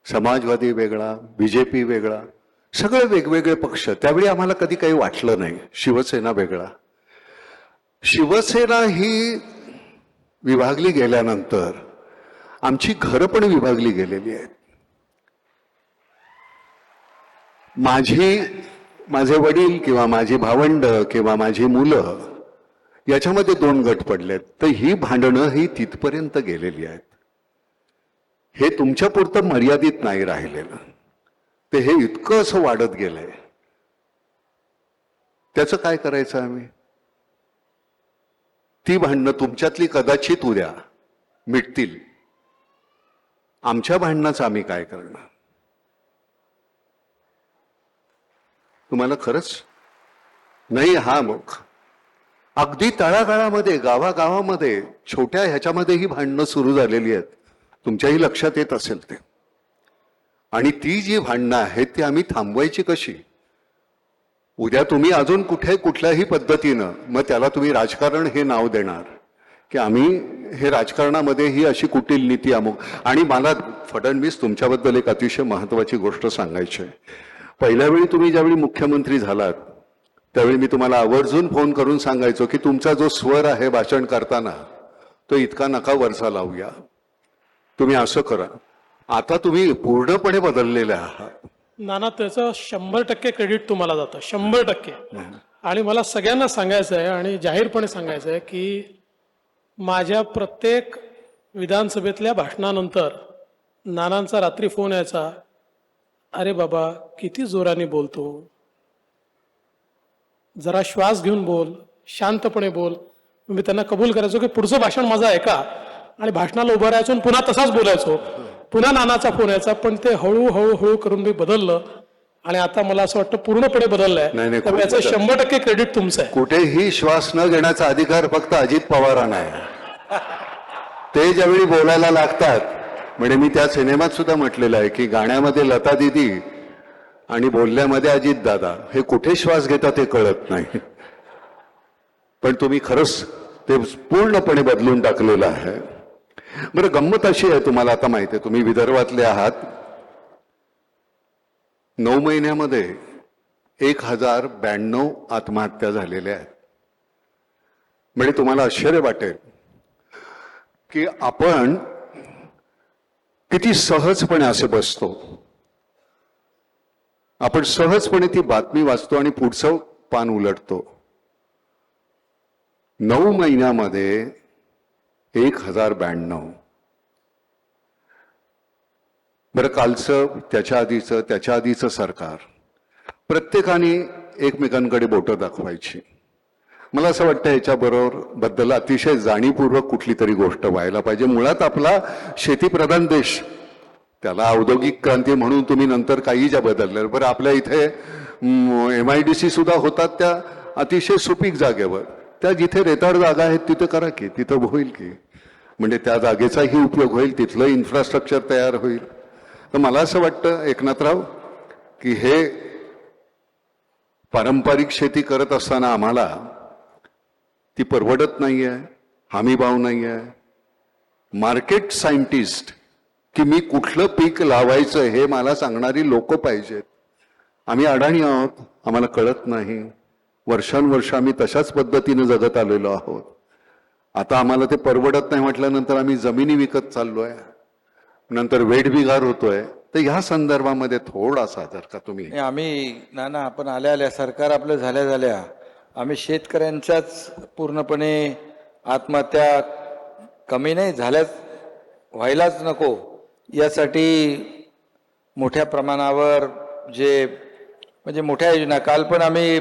समाजवादी वेगळा, बीजेपी वेगळा, सगळे वेगवेगळे पक्ष. त्यावेळी आम्हाला कधी काही वाटलं नाही. शिवसेना वेगळा. शिवसेना ही विभागली गेल्यानंतर आमची घरं पण विभागली गेलेली आहेत. माझे वडील किंवा माझी भावंड किंवा माझी मुलं याच्यामध्ये 2 गट पडलेत. तर ही भांडणं ही तिथपर्यंत गेलेली आहेत. हे तुमच्या पुरतं मर्यादित नाही राहिलेलं, ते हे इतकं असं वाढत गेलंय. त्याचं काय करायचं आम्ही? ती भांडणं तुमच्यातली कदाचित उद्या मिटतील, आमच्या भांडणाचं आम्ही काय करणार? तुम्हाला खरंच नाही. हा मग अगदी तळागाळामध्ये, गावागावामध्ये, छोट्या ह्याच्यामध्ये ही भांडणं सुरू झालेली आहेत. तुमच्याही लक्षात येत असेल ते. आणि ती जी भांडणं आहेत ती आम्ही थांबवायची कशी? उद्या तुम्ही अजून कुठल्याही पद्धतीनं मग त्याला तुम्ही राजकारण हे नाव देणार की आम्ही हे राजकारणामध्ये ही अशी कुटील नीती अमुक. आणि मला फडणवीस तुमच्याबद्दल एक अतिशय महत्वाची गोष्ट सांगायची आहे. पहिल्या वेळी तुम्ही ज्यावेळी मुख्यमंत्री झालात त्यावेळी मी तुम्हाला आवर्जून फोन करून सांगायचो की तुमचा जो स्वर आहे भाषण करताना तो इतका नका वरचा लावूया, तुम्ही असं करा. आता तुम्ही पूर्णपणे बदललेले आहात. नाना, त्याचं 100% क्रेडिट तुम्हाला जातं, 100%. आणि मला सगळ्यांना सांगायचं आहे आणि जाहीरपणे सांगायचं आहे की माझ्या प्रत्येक विधानसभेतल्या भाषणानंतर नानांचा रात्री फोन यायचा, अरे बाबा किती जोराने बोलतो, जरा श्वास घेऊन बोल, शांतपणे बोल. मी त्यांना कबूल करायचो की पुढचं भाषण माझं ऐका, आणि भाषणाला उभं राहायचो आणि पुन्हा तसाच बोलायचो. पुन्हा नानाचा फोन यायचा, पण ते हळूहळू करून मी बदललं आणि आता मला असं वाटतं पूर्णपणे बदललंय. त्यामुळे याचं 100% क्रेडिट तुमचं आहे. कुठेही श्वास न घेण्याचा अधिकार फक्त अजित पवारांना आहे. ते ज्यावेळी बोलायला लागतात, म्हणजे मी त्या सिनेमात सुद्धा म्हटलेलं आहे की गाण्यामध्ये लता दीदी आणि बोलण्यामध्ये अजित दादा, हे कुठे श्वास घेतात हे कळत नाही. पण तुम्ही खरंच ते पूर्णपणे बदलून टाकलेलं आहे. बरं, गंमत अशी आहे, तुम्हाला आता माहिती आहे, तुम्ही विदर्भातले आहात. 9 महिन्यामध्ये 1092 आत्महत्या झालेल्या आहेत. म्हणजे तुम्हाला आश्चर्य वाटेल की आपण किती सहजपणे असे बसतो, आपण सहजपणे ती बातमी वाचतो आणि पुढचं पान उलटतो. 9 महिन्यामध्ये 1092. बरं, कालचं, त्याच्या आधीचं सरकार, प्रत्येकाने एकमेकांकडे बोटं दाखवायची. मला असं वाटतं याच्याबद्दल अतिशय जाणीवपूर्वक कुठली तरी गोष्ट व्हायला पाहिजे. मुळात आपला शेतीप्रधान देश, त्याला औद्योगिक क्रांती म्हणून तुम्ही नंतर काही ज्या बदलल्या, बरं आपल्या इथे MIDC सुद्धा होतात त्या अतिशय सुपीक जागेवर, त्या जिथे रेताड जागा आहेत तिथे करा की, तिथं होईल की, म्हणजे त्या जागेचाही उपयोग होईल, तिथलं इन्फ्रास्ट्रक्चर तयार होईल. तर मला असं वाटतं एकनाथराव की हे पारंपरिक शेती करत असताना आम्हाला ती परवडत नाही आहे, हमीभाव नाही आहे. मार्केट सायंटिस्ट की मी कुठलं पीक लावायचं हे मला सांगणारी लोक पाहिजेत. आम्ही अडाणी आहोत, आम्हाला कळत नाही. वर्षानुवर्ष आम्ही तशाच पद्धतीने जगत आलेलो आहोत. आता आम्हाला ते परवडत नाही म्हटल्यानंतर आम्ही जमिनी विकत चाललोय, नंतर वेठबिगार होतोय. तर ह्या संदर्भामध्ये थोडासा जर का तुम्ही नाही, आम्ही नाना आपण आल्या आल्या सरकार आपलं झाल्या झाल्या आम्ही शेतकऱ्यांच्याच पूर्णपणे आत्महत्या कमी नाही झाल्याच, व्हायलाच नको यासाठी मोठ्या प्रमाणावर जे म्हणजे मोठ्या योजना, काल पण आम्ही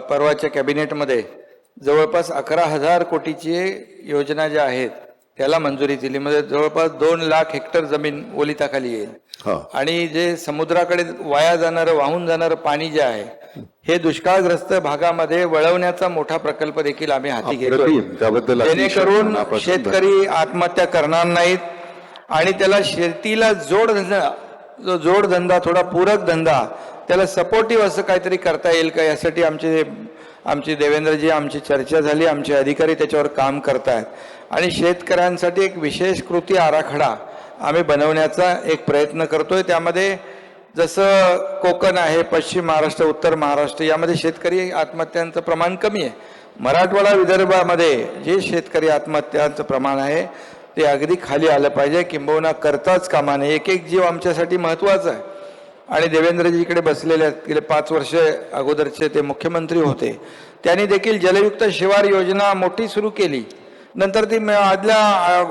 परवाच्या कॅबिनेटमध्ये जवळपास 11,000 कोटीची योजना ज्या आहेत त्याला मंजुरी दिली. म्हणजे जवळपास 2 लाख हेक्टर जमीन ओलिताखाली येईल. आणि जे समुद्राकडे वाया जाणारं वाहून जाणारं पाणी जे आहे हे दुष्काळग्रस्त भागामध्ये वळवण्याचा मोठा प्रकल्प देखील आम्ही हाती घेतोय, त्याबद्दल जेणेकरून शेतकरी आत्महत्या करणार नाहीत आणि त्याला शेतीला जोडधंदा थोडा पूरक धंदा त्याला सपोर्टिव्ह असं काहीतरी करता येईल का, यासाठी आमची देवेंद्रजी आमची चर्चा झाली, आमचे अधिकारी त्याच्यावर काम करतायत. आणि शेतकऱ्यांसाठी एक विशेष कृती आराखडा आम्ही बनवण्याचा एक प्रयत्न करतोय. त्यामध्ये जसं कोकण आहे, पश्चिम महाराष्ट्र, उत्तर महाराष्ट्र यामध्ये शेतकरी आत्महत्यांचं प्रमाण कमी आहे. मराठवाडा विदर्भामध्ये जे शेतकरी आत्महत्यांचं प्रमाण आहे ते अगदी खाली आलं पाहिजे, किंबहुना करताच कामा नये. एक एक जीव आमच्यासाठी महत्त्वाचा आहे. आणि देवेंद्रजी इकडे बसलेले आहेत, गेले 5 वर्ष अगोदरचे ते मुख्यमंत्री होते, त्यांनी देखील जलयुक्त शिवार योजना मोठी सुरू केली. नंतर ती आदल्या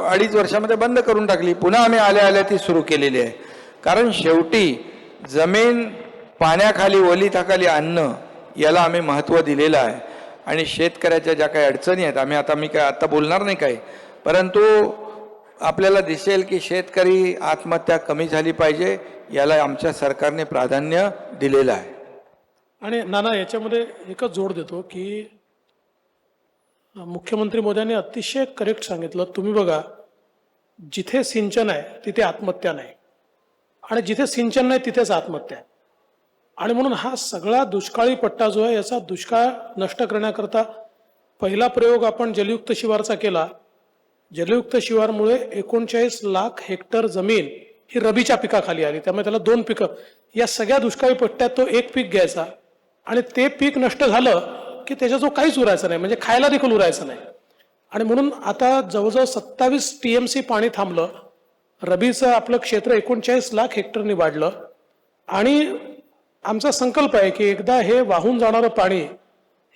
2.5 वर्षामध्ये बंद करून टाकली. पुन्हा आम्ही आल्या आल्या ती सुरू केलेली आहे. कारण शेवटी जमीन पाण्याखाली ओलिताखाली आणणं याला आम्ही महत्त्व दिलेलं आहे. आणि शेतकऱ्याच्या ज्या काही अडचणी आहेत, मी काय आता बोलणार नाही काही, परंतु आपल्याला दिसेल की शेतकरी आत्महत्या कमी झाली पाहिजे, याला आमच्या सरकारने प्राधान्य दिलेलं आहे. आणि नाना याच्यामध्ये एकच जोड देतो की मुख्यमंत्री मोदयांनी अतिशय करेक्ट सांगितलं. तुम्ही बघा, जिथे सिंचन आहे तिथे आत्महत्या नाही, आणि जिथे सिंचन नाही तिथेच आत्महत्या आहे. आणि म्हणून हा सगळा दुष्काळी पट्टा जो आहे याचा दुष्काळ नष्ट करण्याकरता पहिला प्रयोग आपण जलयुक्त शिवारचा केला. जलयुक्त शिवारमुळे 39 लाख हेक्टर जमीन ही रबीच्या पिकाखाली आली. त्यामुळे त्याला 2 पिकं, या सगळ्या दुष्काळी पट्ट्यात तो एक पीक घ्यायचा आणि ते पीक नष्ट झालं की त्याच्याजवळ काहीच उरायचं नाही, म्हणजे खायला देखील उरायचं नाही. आणि म्हणून आता जवळजवळ 27 TMC पाणी थांबलं. रबीचं आपलं क्षेत्र 39 लाख हेक्टरनी वाढलं. आणि आमचा संकल्प आहे की एकदा हे वाहून जाणारं पाणी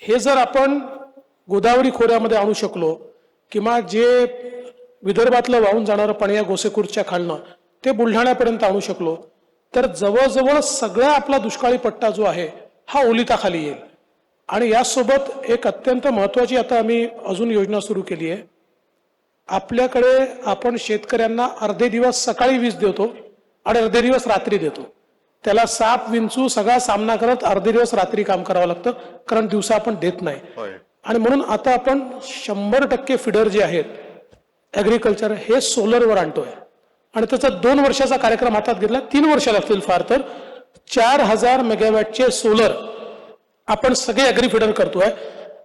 हे जर आपण गोदावरी खोऱ्यामध्ये आणू शकलो, किंवा जे विदर्भातलं वाहून जाणारं पाणी या गोसेखुर्दच्या खालनं ते बुलढाण्यापर्यंत आणू शकलो, तर जवळजवळ सगळा आपला दुष्काळी पट्टा जो आहे हा ओलिताखाली येईल. आणि यासोबत एक अत्यंत महत्त्वाची आता आम्ही अजून योजना सुरू केली आहे. आपल्याकडे आपण शेतकऱ्यांना अर्धे दिवस सकाळी वीज देतो आणि अर्धे दिवस रात्री देतो. त्याला साप विंचू सगळा सामना करत अर्धे दिवस रात्री काम करावं लागतं, कारण दिवसा आपण देत नाही. आणि म्हणून आता आपण 100% फिडर जे आहेत ॲग्रिकल्चर हे सोलरवर आणतोय. आणि त्याचा 2 वर्षाचा कार्यक्रम हातात घेतला. 3 वर्ष लागतील फार तर. 4000 मेगावॅटचे सोलर आपण सगळे ॲग्री फिडर करतोय.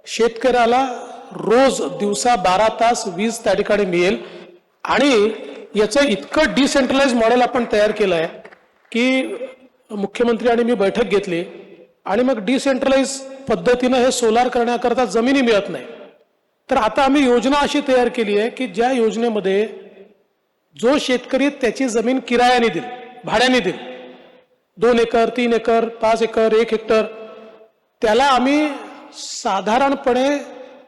शेतकऱ्याला रोज दिवसा 12 तास वीज त्या ठिकाणी मिळेल. आणि याचं इतकं डिसेंट्रलाइज मॉडेल आपण तयार केलं आहे की मुख्यमंत्री आणि मी बैठक घेतली, आणि मग डिसेंट्रलाइज पद्धतीनं हे सोलार करण्याकरता जमिनी मिळत नाही. तर आता आम्ही योजना अशी तयार केली आहे की ज्या योजनेमध्ये जो शेतकरी त्याची जमीन किरायाने देईल, भाड्याने देईल, 2 एकर 3 एकर 5 एकर 1 हेक्टर, त्याला आम्ही साधारणपणे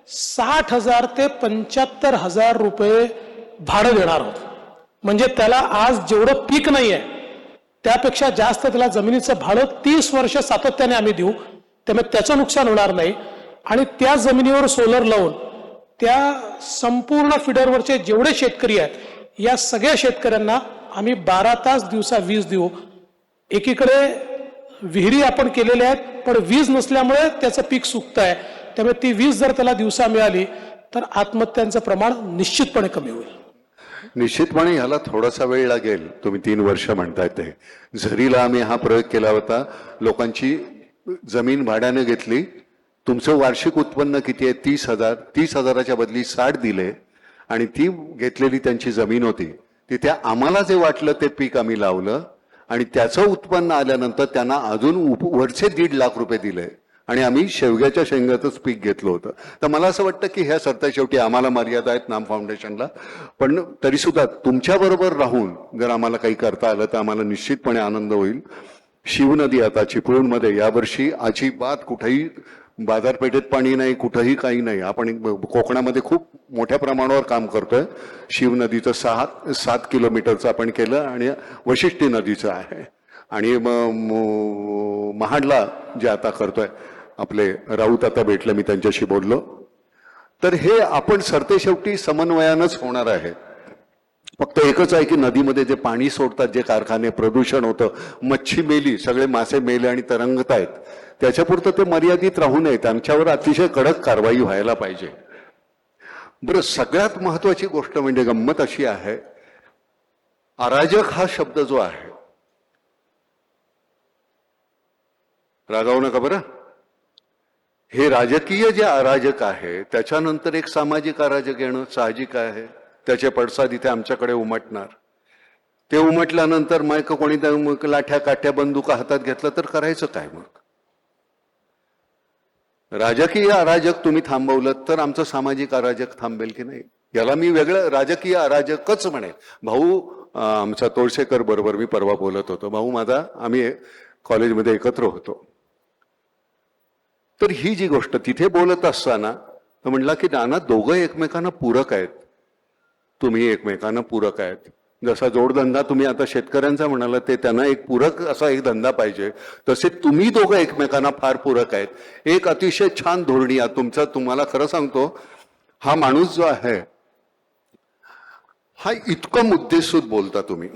60,000 ते 75,000 रुपये भाडं देणार आहोत. म्हणजे त्याला आज जेवढं पीक नाही आहे त्यापेक्षा जास्त त्याला जमिनीचं भाडं 30 वर्ष सातत्याने आम्ही देऊ. त्यामुळे त्याचं नुकसान होणार नाही. आणि त्या जमिनीवर सोलर लावून त्या संपूर्ण फिडरवरचे जेवढे शेतकरी आहेत या सगळ्या शेतकऱ्यांना आम्ही 12 तास दिवसा वीज देऊ. एकीकडे विहिरी आपण केलेल्या आहेत, पण वीज नसल्यामुळे त्याचं पीक सुकतं आहे. त्यामुळे ती 20 जर त्याला दिवसा मिळाली तर आत्महत्यांचं प्रमाण निश्चितपणे कमी होईल. निश्चितपणे ह्याला थोडासा वेळ लागेल. तुम्ही 3 वर्ष म्हणताय ते. झरीला आम्ही हा प्रयोग केला होता. लोकांची जमीन भाड्याने घेतली. तुमचं वार्षिक उत्पन्न किती आहे? 30,000. 30,000च्या बदली 60 दिले आणि ती घेतलेली त्यांची जमीन होती. तिथे आम्हाला जे वाटलं ते पीक आम्ही लावलं आणि त्याचं उत्पन्न आल्यानंतर त्यांना अजून वरचे 1.5 लाख रुपये दिले आणि आम्ही शेवग्याच्या शेंगाचंच पीक घेतलं होतं. तर मला असं वाटतं की ह्या सरता शेवटी आम्हाला मर्यादा आहेत नाम फाउंडेशनला, पण तरी सुद्धा तुमच्याबरोबर राहून जर आम्हाला काही करता आलं तर आम्हाला निश्चितपणे आनंद होईल. शिवनदी आता चिपळूणमध्ये यावर्षी अजिबात कुठेही बाजारपेठेत पाणी नाही, कुठंही काही नाही. आपण कोकणामध्ये खूप मोठ्या प्रमाणावर काम करतोय. शिवनदीचं 7 किलोमीटरचं आपण केलं आणि वशिष्ठी नदीचं आहे आणि महाडला जे आता करतोय आपले राऊत आता भेटले, मी त्यांच्याशी बोललो. तर हे आपण सरतेशेवटी समन्वयानंच होणार आहे. फक्त एकच आहे की नदीमध्ये जे पाणी सोडतात, जे कारखाने, प्रदूषण होतं, मच्छी मेली, सगळे मासे मेले आणि तरंगत आहेत, त्याच्यापुरतं ते मर्यादित राहू नये. त्यांच्यावर अतिशय कडक कारवाई व्हायला पाहिजे. बरं, सगळ्यात महत्वाची गोष्ट म्हणजे गंमत अशी आहे, अराजक हा शब्द जो आहे, रागावू नका बरं, हे राजकीय जे अराजक आहे त्याच्यानंतर एक सामाजिक अराजक येणं साहजिक आहे. त्याचे पडसाद इथे आमच्याकडे उमटणार. ते उमटल्यानंतर मग कोणी लाठ्या काठ्या बंदुका हातात घेतलं तर करायचं काय? मग राजकीय अराजक तुम्ही थांबवलं तर आमचं सामाजिक अराजक थांबेल की नाही? याला मी वेगळं राजकीय अराजकच म्हणेल. भाऊ आमचा तोळसेकर बरोबर मी परवा बोलत होतो, भाऊ माझा, आम्ही कॉलेजमध्ये एकत्र होतो. तर ही जी गोष्ट तिथे बोलत असताना म्हणला की नाना दोघं एकमेकांना पूरक आहेत, तुम्ही एकमेकांना पूरक आहेत. जसा जोडधंदा तुम्ही आता शेतकऱ्यांचा म्हणाला ते त्यांना एक पूरक असा एक धंदा पाहिजे, तसे तुम्ही दोघं एकमेकांना फार पूरक आहेत. एक अतिशय छान धोरणी आहे तुमचा. तुम्हाला खरं सांगतो, हा माणूस जो आहे हा इतकं मुद्देसूद बोलता तुम्ही.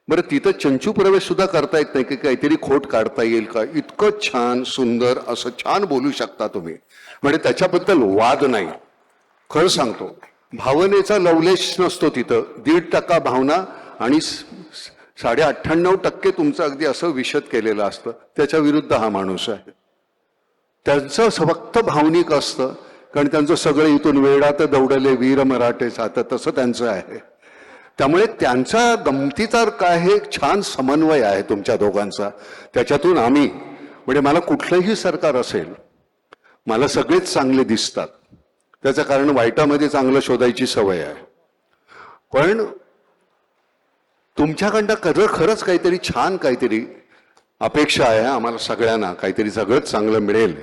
बरं, तिथं चंचू प्रवेश सुद्धा करता येत नाही की काहीतरी खोट काढता येईल का? इतकं छान सुंदर असं छान बोलू शकता तुम्ही, म्हणजे त्याच्याबद्दल वाद नाही. खरं सांगतो, भावनेचा लवलेश नसतो तिथं. 1.5% भावना आणि 98.5% तुमचं अगदी असं विशद केलेलं असतं. त्याच्या विरुद्ध हा माणूस आहे. त्यांचं फक्त भावनिक असतं, कारण त्यांचं सगळं इथून वेडात दौडले वीर मराठे सात, तसं त्यांचं आहे. त्यामुळे त्यांचा गमतीचा काय हे छान समन्वय आहे तुमच्या दोघांचा. त्याच्यातून आम्ही, म्हणजे मला कुठलंही सरकार असेल, मला सगळेच चांगले दिसतात. त्याचं कारण वाईटामध्ये चांगलं शोधायची सवय आहे. पण तुमच्याकडनं खरंच काहीतरी छान काहीतरी अपेक्षा आहे आम्हाला सगळ्यांना. काहीतरी सगळंच चांगलं मिळेल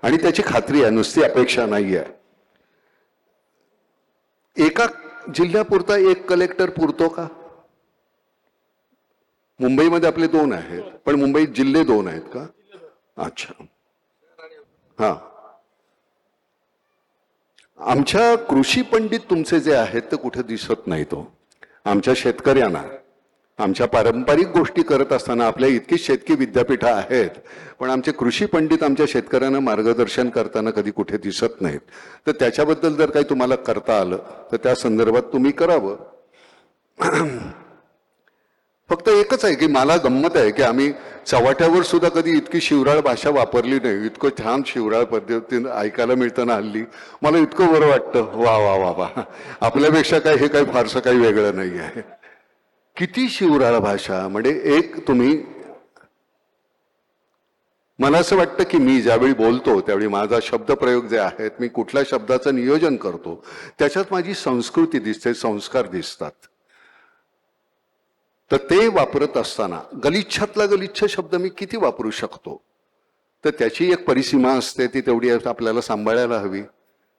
आणि त्याची खात्री आहे, नुसती अपेक्षा नाही आहे. एका जिल्ह्यापुरता एक कलेक्टर पुरतो का? मुंबईमध्ये आपले 2 आहेत, पण मुंबईत जिल्हे 2 आहेत का? अच्छा, हा. आमच्या कृषी पंडित तुमचे जे आहेत ते कुठे दिसत नाही. तो आमच्या शेतकऱ्यांना, आमच्या पारंपरिक गोष्टी करत असताना आपल्या इतकी शेतकी विद्यापीठं आहेत, पण आमचे कृषी पंडित आमच्या शेतकऱ्यांना मार्गदर्शन करताना कधी कुठे दिसत नाहीत. तर त्याच्याबद्दल जर काही तुम्हाला करता आलं तर त्या संदर्भात तुम्ही करावं. फक्त एकच आहे की मला गंमत आहे की आम्ही चव्हाट्यावर सुद्धा कधी इतकी शिवराळ भाषा वापरली नाही. इतकं छान शिवराळ पद्धतीनं ऐकायला मिळतं ना हल्ली, मला इतकं बरं वाटतं. वा वा वा वा, आपल्यापेक्षा काय हे काही फारसं काही वेगळं नाही आहे. किती शिवराळ भाषा, म्हणजे एक तुम्ही, मला असं वाटतं की मी ज्यावेळी बोलतो त्यावेळी माझा शब्दप्रयोग जे आहेत, मी कुठल्या शब्दाचं नियोजन करतो त्याच्यात माझी संस्कृती दिसते, संस्कार दिसतात. तर ते वापरत असताना गलिच्छातला गलिच्छ शब्द मी किती वापरू शकतो, तर त्याची एक परिसीमा असते, ती तेवढी आपल्याला सांभाळायला हवी.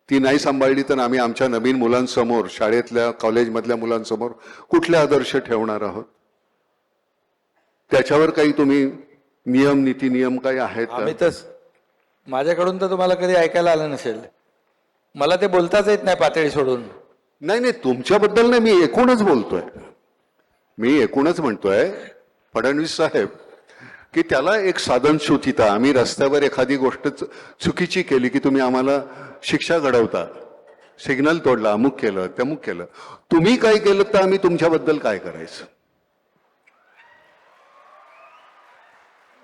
ती नाही सांभाळली तर आम्ही आमच्या नवीन मुलांसमोर, शाळेतल्या कॉलेजमधल्या मुलांसमोर कुठले आदर्श ठेवणार आहोत? त्याच्यावर काही तुम्ही नियम, नीती नियम काही आहेत का? आम्ही तर, माझ्याकडून तर तुम्हाला कधी ऐकायला आलं नसेल. मला ते बोलताच येत नाही पातळी सोडून. नाही नाही, तुमच्याबद्दल नाही, मी एकूणच बोलतोय. मी एकूणच म्हणतोय, फडणवीस साहेब, की त्याला एक साधनसूचिता, आम्ही रस्त्यावर एखादी गोष्ट चुकीची केली की तुम्ही आम्हाला शिक्षा घडवता, सिग्नल तोडला, अमुक केलं तमुक केलं, तुम्ही काय केलं तर आम्ही तुमच्याबद्दल काय करायचं.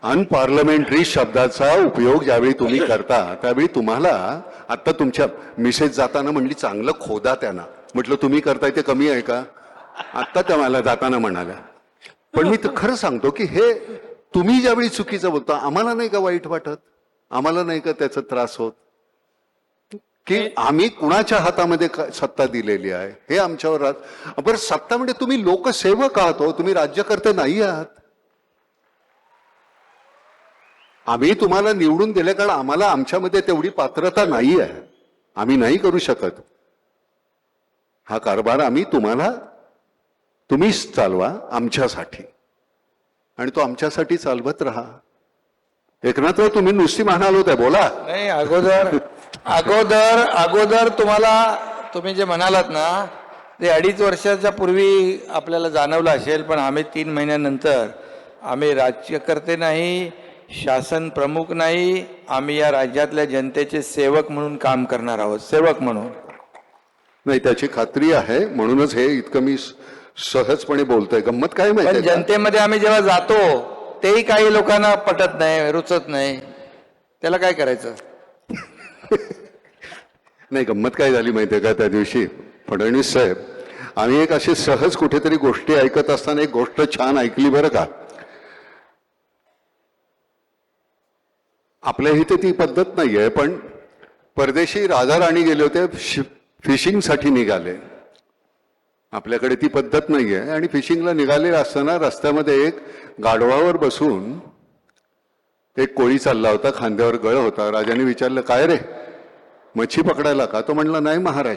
अनपार्लमेंटरी शब्दाचा उपयोग ज्यावेळी तुम्ही करता त्यावेळी तुम्हाला, आता तुमच्या मिसेस जाताना म्हणली चांगलं खोदा त्यांना, म्हटलं तुम्ही करताय ते कमी आहे का, आत्ता त्या मला जाताना म्हणाल्या. पण मी तर खरं सांगतो की हे तुम्ही ज्यावेळी चुकीचं बोलता आम्हाला नाही का वाईट वाटत, आम्हाला नाही का त्याचा त्रास होत की आम्ही कुणाच्या हातामध्ये सत्ता दिलेली आहे हे आमच्यावर राहत. बरं सत्ता म्हणजे तुम्ही लोकसेवक आहात हो, तुम्ही राज्यकर्ते नाही आहात. आम्ही तुम्हाला निवडून दिले कारण आम्हाला आमच्यामध्ये तेवढी पात्रता नाही आहे, आम्ही नाही करू शकत हा कारभार. आम्ही तुम्हीच चालवा आमच्यासाठी आणि तो आमच्यासाठी चालवत राहा. एकनाथराव तुम्ही नुसती म्हणाल होत्या, बोला. नाही, अगोदर तुम्ही जे म्हणालात ना ते 2.5 वर्षाच्या पूर्वी आपल्याला जाणवलं असेल, पण आम्ही 3 महिन्यानंतर, आम्ही राज्यकर्ते नाही, शासन प्रमुख नाही, आम्ही या राज्यातल्या जनतेचे सेवक म्हणून काम करणार आहोत, सेवक म्हणून. नाही त्याची खात्री आहे, म्हणूनच हे इतकं मी सहजपणे बोलतोय. गंमत काय पण माहिती, जनतेमध्ये आम्ही जेव्हा जातो तेही काही लोकांना पटत नाही, रुचत नाही, त्याला काय करायचं. नाही गंमत काय झाली माहितीये का, त्या दिवशी फडणवीस साहेब, आम्ही एक अशी सहज कुठेतरी गोष्टी ऐकत असताना एक गोष्ट छान ऐकली बरं का. आपल्या इथे ती पद्धत नाहीये, पण परदेशी राजा राणी गेले होते, फिशिंगसाठी निघाले. आपल्याकडे ती पद्धत नाहीये आणि फिशिंगला निघाले असताना रस्त्यामध्ये एक गाढवावर बसून एक कोळी चालला होता, खांद्यावर गळ होता. राजाने विचारलं, काय रे मच्छी पकडायला का? तो म्हणला, नाही महाराज,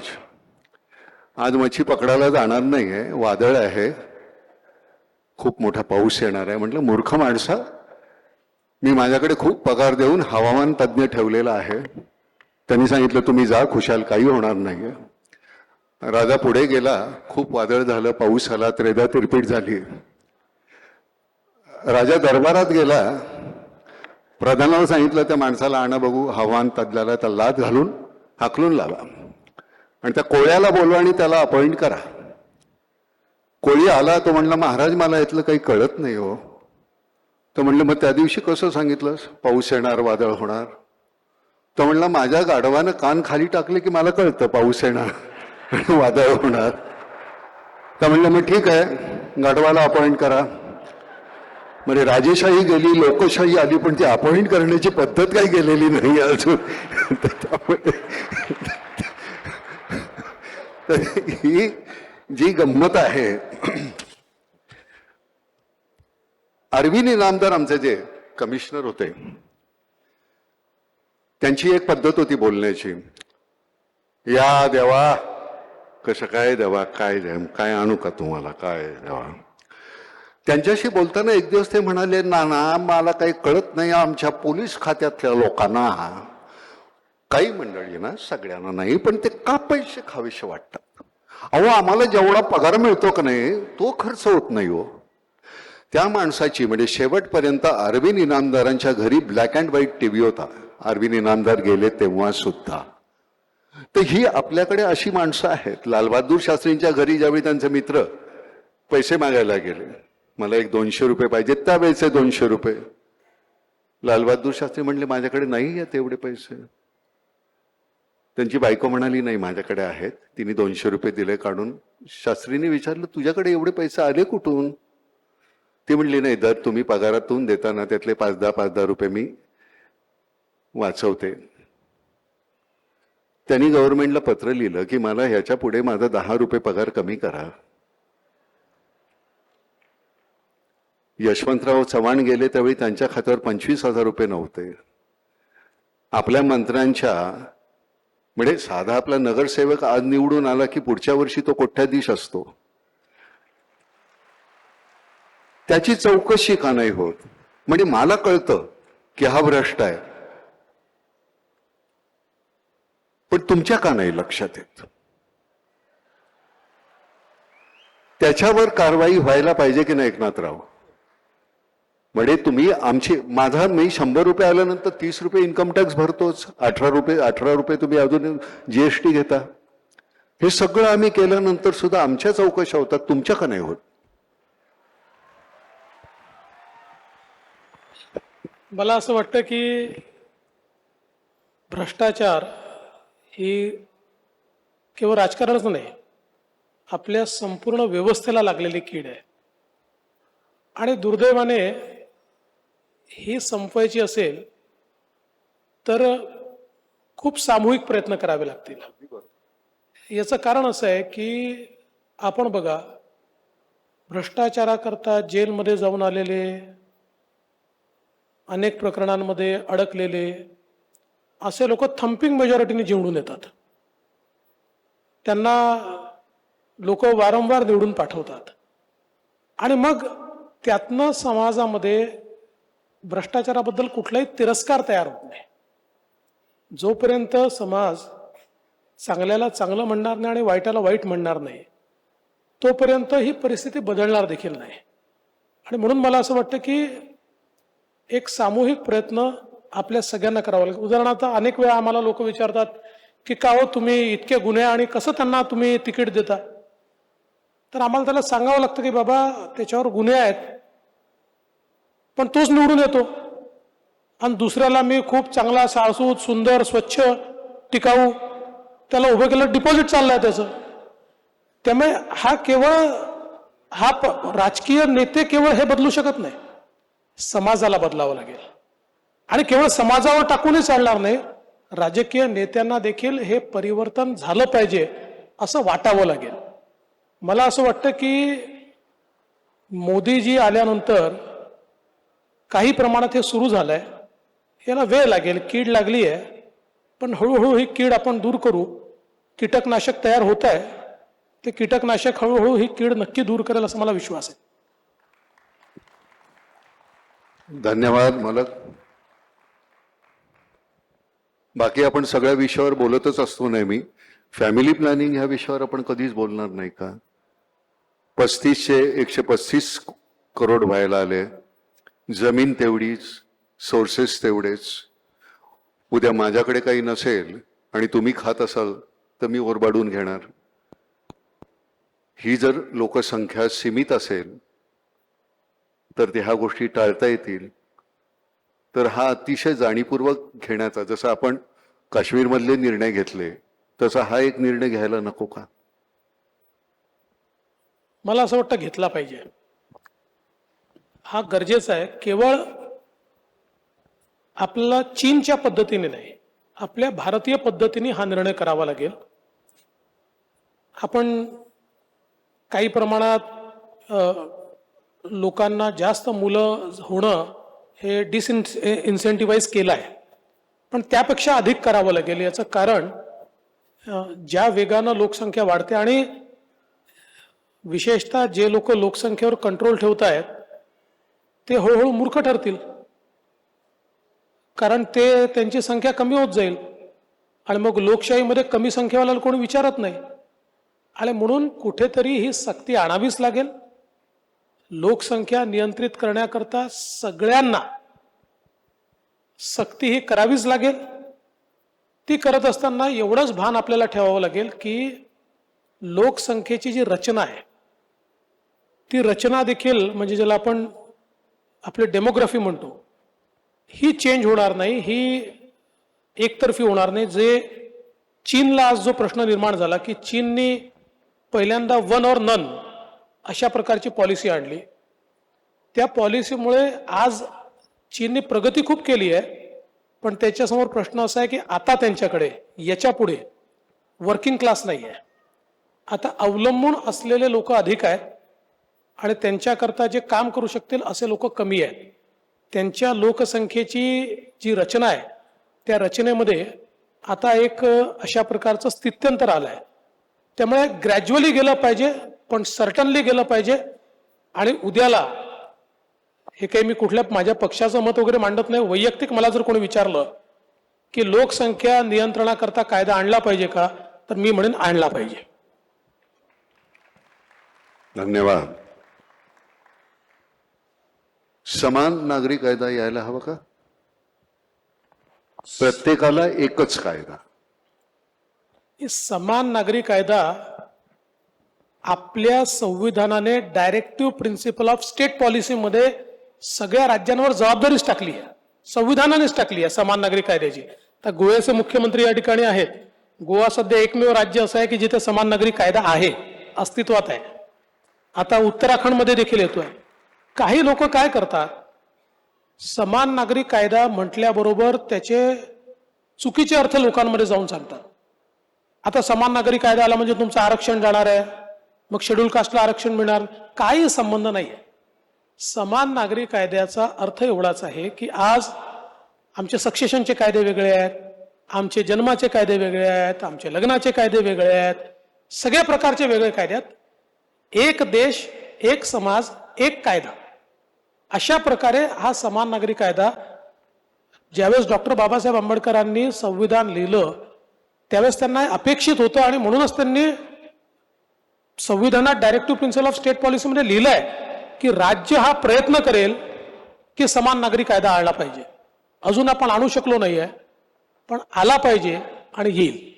आज मच्छी पकडायला जाणार नाहीये, वादळ आहे, खूप मोठा पाऊस येणार आहे. म्हटलं, मूर्ख माणसा, मी माझ्याकडे खूप पगार देऊन हवामान तज्ज्ञ ठेवलेला आहे. त्यांनी सांगितलं तुम्ही जा खुशाल, काही होणार नाहीये. राजा पुढे गेला, खूप वादळ झालं, पाऊस आला, त्रेधा तिरपीट झाली. राजा दरबारात गेला, प्रधानाला सांगितलं त्या माणसाला आणा बघू, हवामान तज्ज्ञाला त्या लाद घालून हाकलून लावा आणि त्या कोळ्याला बोलवा आणि त्याला अपॉइंट करा. कोळी आला, तो म्हणला, महाराज मला यातलं काही कळत नाही हो. तो म्हणलं, मग त्या दिवशी कसं सांगितलंस पाऊस येणार, वादळ होणार? तो म्हणला, माझ्या गाढवानं कान खाली टाकले की मला कळतं पाऊस येणार वादळ होणार. तर म्हणलं, मग ठीक आहे, गाढवाला अपॉइंट करा. म्हणजे राजेशाही गेली, लोकशाही आली, पण ती अपॉइंट करण्याची पद्धत काही गेलेली नाही अजून. ही जी गंमत आहे, अरविंद इनामदार आमचे जे कमिशनर होते, त्यांची एक पद्धत होती बोलण्याची, या देवा, कसं काय देवा, काय आणू का तुम्हाला, काय देवा. त्यांच्याशी बोलताना एक दिवस ते म्हणाले, ना मला काही कळत नाही, आमच्या पोलीस खात्यातल्या लोकांना, काही मंडळी ना, सगळ्यांना नाही, पण ते का पैसे खावेसे वाटतात. अहो आम्हाला जेवढा पगार मिळतो का नाही तो खर्च होत नाही हो. त्या माणसाची म्हणजे शेवटपर्यंत अरविंद इनामदारांच्या घरी ब्लॅक अँड व्हाईट टीव्ही होता, अरविंद इनामदार गेले तेव्हा सुद्धा. तर ही आपल्याकडे अशी माणसं आहेत. लालबहादूर शास्त्रींच्या घरी ज्यावेळी त्यांचे मित्र पैसे मागायला गेले, मला एक 200 रुपये पाहिजे, त्यावेळेचे 200 रुपये, लालबहादूर शास्त्री म्हणले, माझ्याकडे नाही आहेत एवढे पैसे. त्यांची बायको म्हणाली, नाही माझ्याकडे आहेत. तिने 200 रुपये दिले काढून. शास्त्रीने विचारलं, तुझ्याकडे एवढे पैसे आले कुठून? ती म्हणली, नाही, दर तुम्ही पगारातून देताना त्यातले 5-10 रुपये मी वाचवते. त्यांनी गव्हर्नमेंटला पत्र लिहिलं की मला ह्याच्या पुढे माझा 10 रुपये पगार कमी करा. यशवंतराव चव्हाण गेले त्यावेळी त्यांच्या खात्यावर 25,000 रुपये नव्हते. आपल्या मंत्र्यांच्या, म्हणजे साधा आपला नगरसेवक आज निवडून आला की पुढच्या वर्षी तो कोट्याधीश असतो, त्याची चौकशी का नाही होत? म्हणजे मला कळतं की हा भ्रष्ट आहे, पण तुमच्या का नाही लक्षात येत? त्याच्यावर कारवाई व्हायला पाहिजे की नाही एकनाथराव? म्हणजे तुम्ही मी 100 रुपये आल्यानंतर 30 रुपये इन्कम टॅक्स भरतोच, 18 रुपये तुम्ही अजून जीएसटी घेता. हे सगळं आम्ही केल्यानंतर सुद्धा आमच्या चौकशा होतात, तुमच्या का नाही होत? मला असं वाटतं की भ्रष्टाचार ही केवळ राजकारणच नाही, आपल्या संपूर्ण व्यवस्थेला लागलेली कीड आहे. आणि दुर्दैवाने ही संपवायची असेल तर खूप सामूहिक प्रयत्न करावे लागतील. याचं कारण असं आहे की आपण बघा, भ्रष्टाचाराकरता जेलमध्ये जाऊन आलेले, अनेक प्रकरणांमध्ये अडकलेले असे लोक थम्पिंग मेजॉरिटीने निवडून येतात. त्यांना लोक वारंवार निवडून पाठवतात आणि मग त्यातनं समाजामध्ये भ्रष्टाचाराबद्दल कुठलाही तिरस्कार तयार होत नाही. जोपर्यंत समाज चांगल्याला चांगलं म्हणणार नाही आणि वाईटाला वाईट म्हणणार नाही, तोपर्यंत ही परिस्थिती बदलणार देखील नाही. आणि म्हणून मला असं वाटतं की एक सामूहिक प्रयत्न आपल्या सगळ्यांना करावा लागेल. उदाहरणार्थ अनेक वेळा आम्हाला लोक विचारतात की का हो तुम्ही इतके गुन्हे आणि कसं त्यांना तुम्ही तिकीट देता. तर आम्हाला त्याला सांगावं लागतं की बाबा त्याच्यावर गुन्हे आहेत, पण तोच निवडून येतो आणि दुसऱ्याला मी खूप चांगला, साळसूत, सुंदर, स्वच्छ, टिकाऊ, त्याला उभं केलं, डिपॉझिट चाललंय त्याचं. त्यामुळे राजकीय नेते केवळ हे बदलू शकत नाही, समाजाला बदलावं लागेल. आणि केवळ समाजावर टाकूनही चालणार नाही, राजकीय नेत्यांना देखील हे परिवर्तन झालं पाहिजे असं वाटावं लागेल. मला असं वाटतं की मोदीजी आल्यानंतर काही प्रमाणात हे सुरू झालंय, याला वेळ लागेल, कीड लागली आहे, पण हळूहळू ही कीड आपण दूर करू. कीटकनाशक तयार होत आहे, ते कीटकनाशक हळूहळू ही कीड नक्की दूर करेल असा मला विश्वास आहे. धन्यवाद मलक. बाकी आपण सगळ्या विषयावर बोलतच असतो नेहमी. फॅमिली प्लॅनिंग ह्या विषयावर आपण कधीच बोलणार नाही का? 135 करोड व्हायला आले, जमीन तेवढीच, सोर्सेस तेवढेच. उद्या माझ्याकडे काही नसेल आणि तुम्ही खात असाल तर मी ओरबाडून घेणार. ही जर लोकसंख्या सीमित असेल तर ह्या गोष्टी टाळता येतील. तर हा अतिशय जाणीवपूर्वक घेण्याचा, जसं आपण काश्मीरमधले निर्णय घेतले तसा हा एक निर्णय घ्यायला नको का? मला असं वाटतं घेतला पाहिजे, हा गरजेचा आहे. केवळ आपल्याला चीनच्या पद्धतीने नाही, आपल्या भारतीय पद्धतीने हा निर्णय करावा लागेल. आपण काही प्रमाणात लोकांना जास्त मुलं होणं हे इन्सेंटिव्हाइज केलं आहे, पण त्यापेक्षा अधिक करावं लागेल. याचं कारण ज्या वेगानं लोकसंख्या वाढते आणि विशेषतः जे लोक लोकसंख्येवर कंट्रोल ठेवत आहेत ते हळूहळू मूर्ख ठरतील, कारण त्यांची संख्या कमी होत जाईल आणि मग लोकशाहीमध्ये कमी संख्येवाल्याला कोणी विचारत नाही. आणि म्हणून कुठेतरी ही सक्ती आणावीच लागेल. लोकसंख्या नियंत्रित करण्याकरता सगळ्यांना सक्ती ही करावीच लागेल. ती करत असताना एवढंच भान आपल्याला ठेवावं लागेल की लोकसंख्येची जी रचना आहे ती रचना देखील, म्हणजे ज्याला आपण आपले डेमोग्राफी म्हणतो, ही चेंज होणार नाही, ही एकतर्फी होणार नाही. जे चीनला आज जो प्रश्न निर्माण झाला की चीननी पहिल्यांदा वन और नन अशा प्रकारची पॉलिसी आणली, त्या पॉलिसीमुळे आज चीनने प्रगती खूप केली आहे, पण त्याच्यासमोर प्रश्न असा आहे की आता त्यांच्याकडे याच्या पुढे वर्किंग क्लास नाही आहे. आता अवलंबून असलेले लोक अधिक आहेत आणि त्यांच्याकरता जे काम करू शकतील असे लोक कमी आहेत. त्यांच्या लोकसंख्येची जी रचना आहे त्या रचनेमध्ये आता एक अशा प्रकारचं स्थित्यंतर आलं आहे. त्यामुळे ग्रॅज्युअली गेलं पाहिजे, पण सर्टनली गेलं पाहिजे. आणि उद्याला हे काही मी कुठल्या माझ्या पक्षाचं मत वगैरे मांडत नाही, वैयक्तिक मला जर कोणी विचारलं की लोकसंख्या नियंत्रणाकरता कायदा आणला पाहिजे का, तर मी म्हणेन आणला पाहिजे. धन्यवाद. समान नागरी कायदा यायला हवा का? प्रत्येकाला एकच कायदा. हे समान नागरी कायदा आपल्या संविधानाने डायरेक्टिव्ह प्रिन्सिपल ऑफ स्टेट पॉलिसीमध्ये सगळ्या राज्यांवर जबाबदारीच टाकली आहे, संविधानानेच टाकली आहे समान नागरी कायद्याची. तर गोव्याचे मुख्यमंत्री या ठिकाणी आहेत. गोवा सध्या एकमेव राज्य असं आहे की जिथे समान नागरी कायदा आहे, अस्तित्वात आहे. आता उत्तराखंडमध्ये देखील येतोय. काही लोक काय करतात, समान नागरी कायदा म्हटल्याबरोबर त्याचे चुकीचे अर्थ लोकांमध्ये जाऊन सांगतात. आता समान नागरी कायदा आला म्हणजे तुमचं आरक्षण जाणार आहे, मग शेड्यूल कास्टला आरक्षण मिळणार, काही संबंध नाही आहे. समान नागरी कायद्याचा अर्थ एवढाच आहे की आज आमचे सक्सेशनचे कायदे वेगळे आहेत, आमचे जन्माचे कायदे वेगळे आहेत, आमचे लग्नाचे कायदे वेगळे आहेत, सगळ्या प्रकारचे वेगळे कायदे आहेत. एक देश, एक समाज, एक कायदा, अशा प्रकारे हा समान नागरी कायदा ज्यावेळेस डॉक्टर बाबासाहेब आंबेडकरांनी संविधान लिहिलं त्यावेळेस त्यांना अपेक्षित होतं आणि म्हणूनच त्यांनी संविधानात डायरेक्टिव्ह प्रिन्सिपल ऑफ स्टेट पॉलिसीमध्ये लिहिलंय की राज्य हा प्रयत्न करेल की समान नागरी कायदा आणला पाहिजे. अजून आपण आणू शकलो नाहीये, पण आला पाहिजे आणि येईल.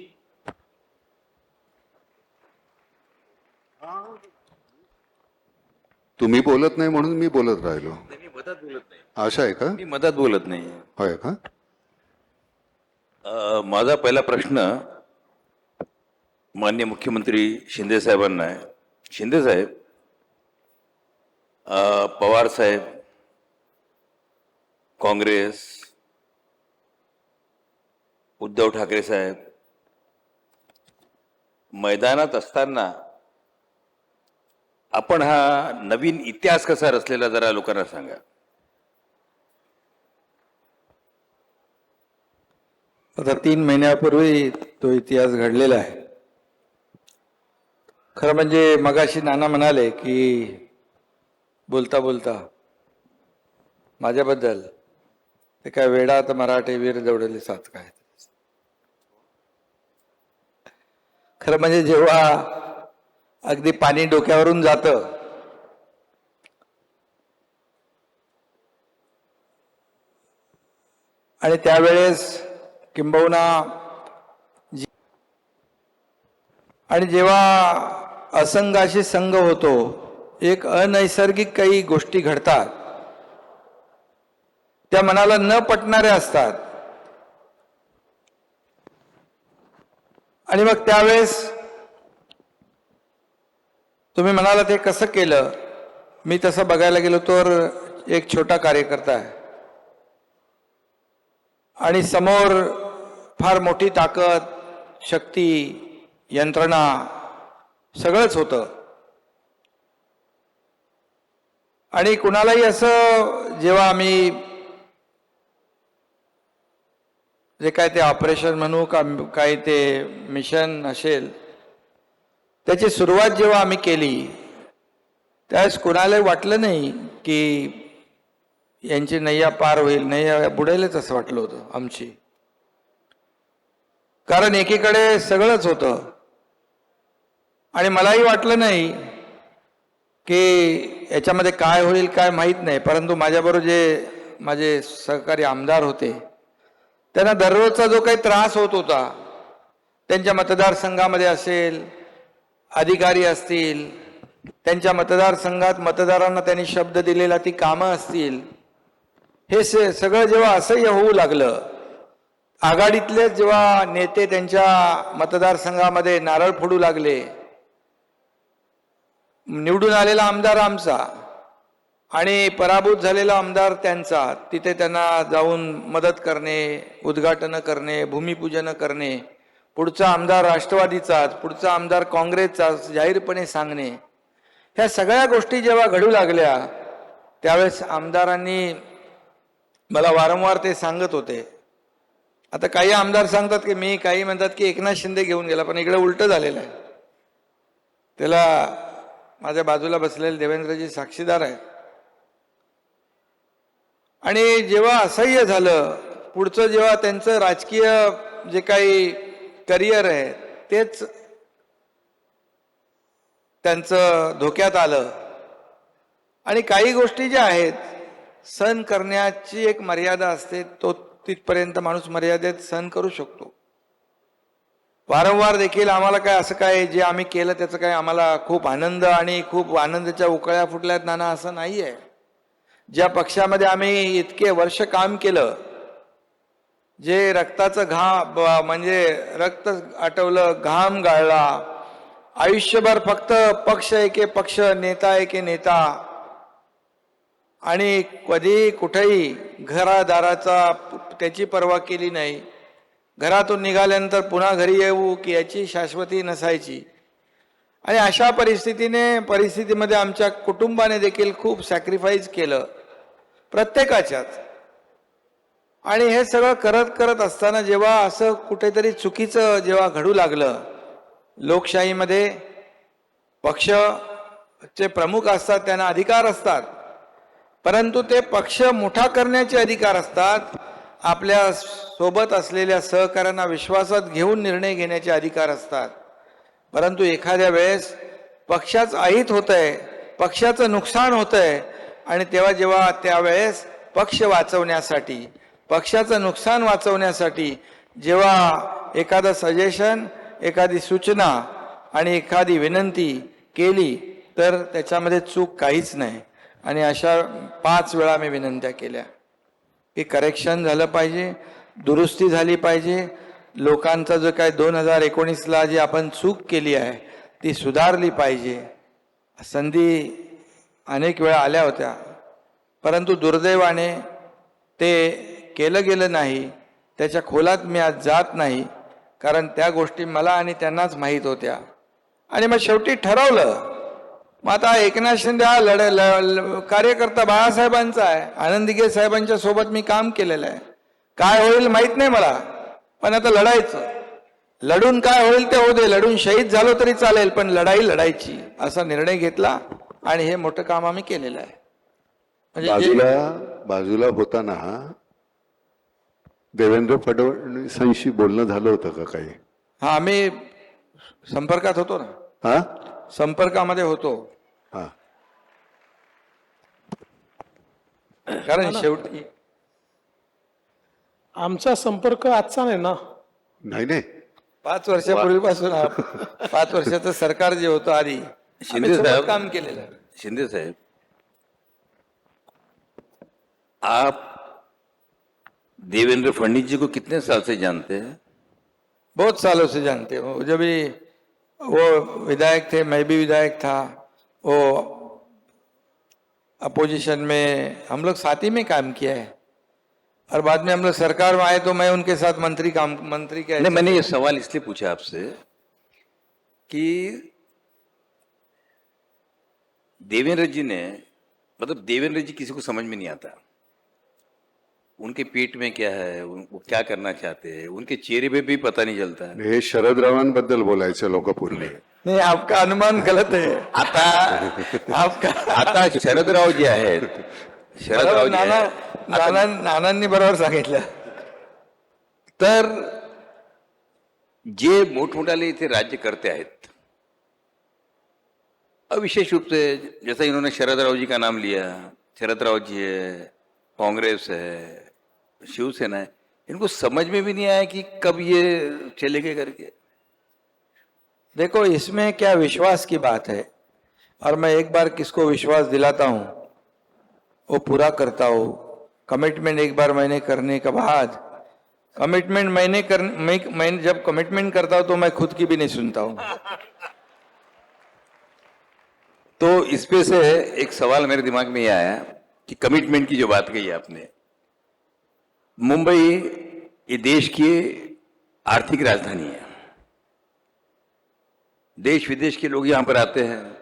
तुम्ही बोलत नाही म्हणून मी बोलत राहिलो. मी मधात बोलत नाही. आशा आहे का? मी मधात बोलत नाही. होय का? माझा पहिला प्रश्न माननीय मुख्यमंत्री शिंदे साहेबांना आहे. शिंदे साहेब, पवार साहेब, काँग्रेस, उद्धव ठाकरे साहेब मैदानात असताना आपण हा नवीन इतिहास कसा रचलेला जरा लोकांना सांगा. आता 3 महिन्यापूर्वी तो इतिहास घडलेला आहे. खरं म्हणजे मगाशी नाना म्हणाले की बोलता बोलता माझ्याबद्दल ते काय वेडात मराठे वीर दौडले साथ काय. खरं म्हणजे जेव्हा अगदी पाणी डोक्यावरून जातं आणि त्यावेळेस किंबहुना आणि जेव्हा असंगाशी संघ होतो, एक अनैसर्गिक काही गोष्टी घडतात, त्या मनाला न पटणाऱ्या असतात आणि मग त्यावेळेस तुम्ही म्हणाला ते कसं केलं. मी तसं बघायला गेलो तर एक छोटा कार्यकर्ता आहे आणि समोर फार मोठी ताकद, शक्ती, यंत्रणा सगळंच होतं. आणि कुणालाही असं जेव्हा आम्ही जे काय ते ऑपरेशन म्हणू का काय ते मिशन असेल त्याची सुरुवात जेव्हा आम्ही केली त्यावेळेस कुणालाही वाटलं नाही की यांची नैया पार होईल, नैया बुडेलच असं वाटलं होतं आमची. कारण एकीकडे सगळंच होतं आणि मलाही वाटलं नाही की याच्यामध्ये काय होईल काय माहीत नाही. परंतु माझ्याबरोबर जे माझे सहकारी आमदार होते त्यांना दररोजचा जो काही त्रास होत होता, त्यांच्या मतदारसंघामध्ये असेल, अधिकारी असतील, त्यांच्या मतदारसंघात मतदारांना त्यांनी शब्द दिलेला ती कामं असतील, हे सगळं जेव्हा असह्य होऊ लागलं, आघाडीतले जेव्हा नेते त्यांच्या मतदारसंघामध्ये नारळ फोडू लागले, निवडून आलेला आमदार आमचा आणि पराभूत झालेला आमदार त्यांचा, तिथे त्यांना जाऊन मदत करणे, उद्घाटन करणे, भूमिपूजन करणे, पुढचा आमदार राष्ट्रवादीचाच, पुढचा आमदार काँग्रेसचाच जाहीरपणे सांगणे, ह्या सगळ्या गोष्टी जेव्हा घडू लागल्या त्यावेळेस आमदारांनी मला वारंवार ते सांगत होते. आता काही आमदार सांगतात की मी, काही म्हणतात की एकनाथ शिंदे घेऊन गेला, पण इकडे उलट झालेलं आहे. त्याला माझ्या बाजूला बसलेले देवेंद्रजी साक्षीदार आहेत. आणि जेव्हा असह्य झालं, पुढचं जेव्हा त्यांचं राजकीय जे काही करिअर आहे तेच त्यांचं धोक्यात आलं आणि काही गोष्टी ज्या आहेत सहन करण्याची एक मर्यादा असते, तो तिथपर्यंत माणूस मर्यादेत सहन करू शकतो. वारंवार देखील आम्हाला काय असं काय जे आम्ही केलं त्याचं काय आम्हाला खूप आनंद आणि खूप आनंदाच्या उकळ्या फुटल्यात नाना असं नाही आहे. ज्या पक्षामध्ये आम्ही इतके वर्ष काम केलं, जे रक्ताचं म्हणजे रक्त आटवलं, घाम गाळला, आयुष्यभर फक्त पक्ष एके पक्ष, नेता एके नेता, आणि कधी कुठेही घरादाराचा त्याची पर्वा केली नाही. घरातून निघाल्यानंतर पुन्हा घरी येऊ की याची शाश्वती नसायची. आणि अशा परिस्थितीमध्ये आमच्या कुटुंबाने देखील खूप सॅक्रिफाईस केलं, प्रत्येकाच्याच. आणि हे सगळं करत असताना जेव्हा असं कुठेतरी चुकीचं जेव्हा घडू लागलं, लोकशाहीमध्ये पक्षचे प्रमुख असतात, त्यांना अधिकार असतात, परंतु ते पक्ष मोठा करण्याचे अधिकार असतात. आपल्या सोबत असलेल्या सहकाऱ्यांना विश्वासात घेऊन निर्णय घेण्याचे अधिकार असतात. परंतु एखाद्या वेळेस पक्षाचं अहित होतंय, पक्षाचं नुकसान होतंय, आणि जेव्हा त्यावेळेस पक्ष वाचवण्यासाठी, पक्षाचं नुकसान वाचवण्यासाठी जेव्हा एखादं सजेशन, एखादी सूचना आणि एखादी विनंती केली तर त्याच्यामध्ये चूक काहीच नाही. आणि अशा 5 वेळा मी विनंत्या केल्या की करेक्शन झालं पाहिजे, दुरुस्ती झाली पाहिजे. लोकांचा जो काय 2019ला जी आपण चूक केली आहे ती सुधारली पाहिजे. संधी अनेक वेळा आल्या होत्या, परंतु दुर्दैवाने ते केलं गेलं नाही. त्याच्या खोलात मी आज जात नाही, कारण त्या गोष्टी मला आणि त्यांनाच माहीत होत्या. आणि मग शेवटी ठरवलं, मग आता एकनाथ शिंदे हा कार्यकर्ता बाळासाहेबांचा आहे, आनंद दिघे साहेबांच्या सोबत मी काम केलेलं आहे. काय होईल माहित नाही मला, पण आता लढायचं. लढून काय होईल ते होऊ दे, लढून शहीद झालो तरी चालेल, पण लढाई लढायची असा निर्णय घेतला आणि हे मोठं काम आम्ही केलेलं आहे. बाजूला होताना देवेंद्र फडणवीसांशी बोलणं झालं होतं का काही? हा, आम्ही संपर्कात होतो ना. हा, संपर्कामध्ये होतो. हा. कारण शेवटी आमचा संपर्क आजचा नाही ना. नाही 5 वर्षापूर्वीपासून 5 वर्षाचं सरकार जे होतं आधी शिंदे साहब, काम केलेलं आहे. शिंदे साहब, आप देवेंद्र फडणवीस जी को कितने साल से जानते हैं? बहुत सालों से जानते हो. जब भी वो विधायक थे, मैं भी विधायक था, वो अपोजिशन में हम लोग साथ ही में काम किया है, और बाद में हम लोग सरकार में आए तो मैं उनके साथ मंत्री के. नहीं, मैंने ये सवाल इसलिए पूछा आपसे कि देवेंद्र जी ने, मतलब देवेंद्र जी किसी को समझ में नहीं आता, उनके पेट में क्या है, वो क्या करना चाहते हैं, उनके चेहरे पे भी पता नहीं चलता है. हे शरदरावांबद्दल बोलायचं लोक पूर्वी. नहीं, आपका अनुमान गलत है. आता शरदराव जे आहेत, शरदराव जी आहेत, नानांनी बरोबर सांगितलं. तर जे मोठमोठाले इथे राज्य करते आहेत, विशेष रूप से जैसा इन्होंने शरदराव जी का नाम लिया, शरदराव जी है, कांग्रेस है, शिवसेना है, इनको समझ में भी नहीं आया कि कब ये चलेंगे करके. देखो, इसमें क्या विश्वास की बात है, और मैं एक बार किसको विश्वास दिलाता हूं वो पूरा करता हूं. कमिटमेंट एक बार मैंने करने के बाद, कमिटमेंट मैं जब कमिटमेंट करता हूं तो मैं खुद की भी नहीं सुनता हूं. तो इस पे से एक सवाल मेरे दिमाग में ये आया कि कमिटमेंट की जो बात कही आपने, मुंबई ये देश की आर्थिक राजधानी है, देश विदेश के लोग यहां पर आते हैं,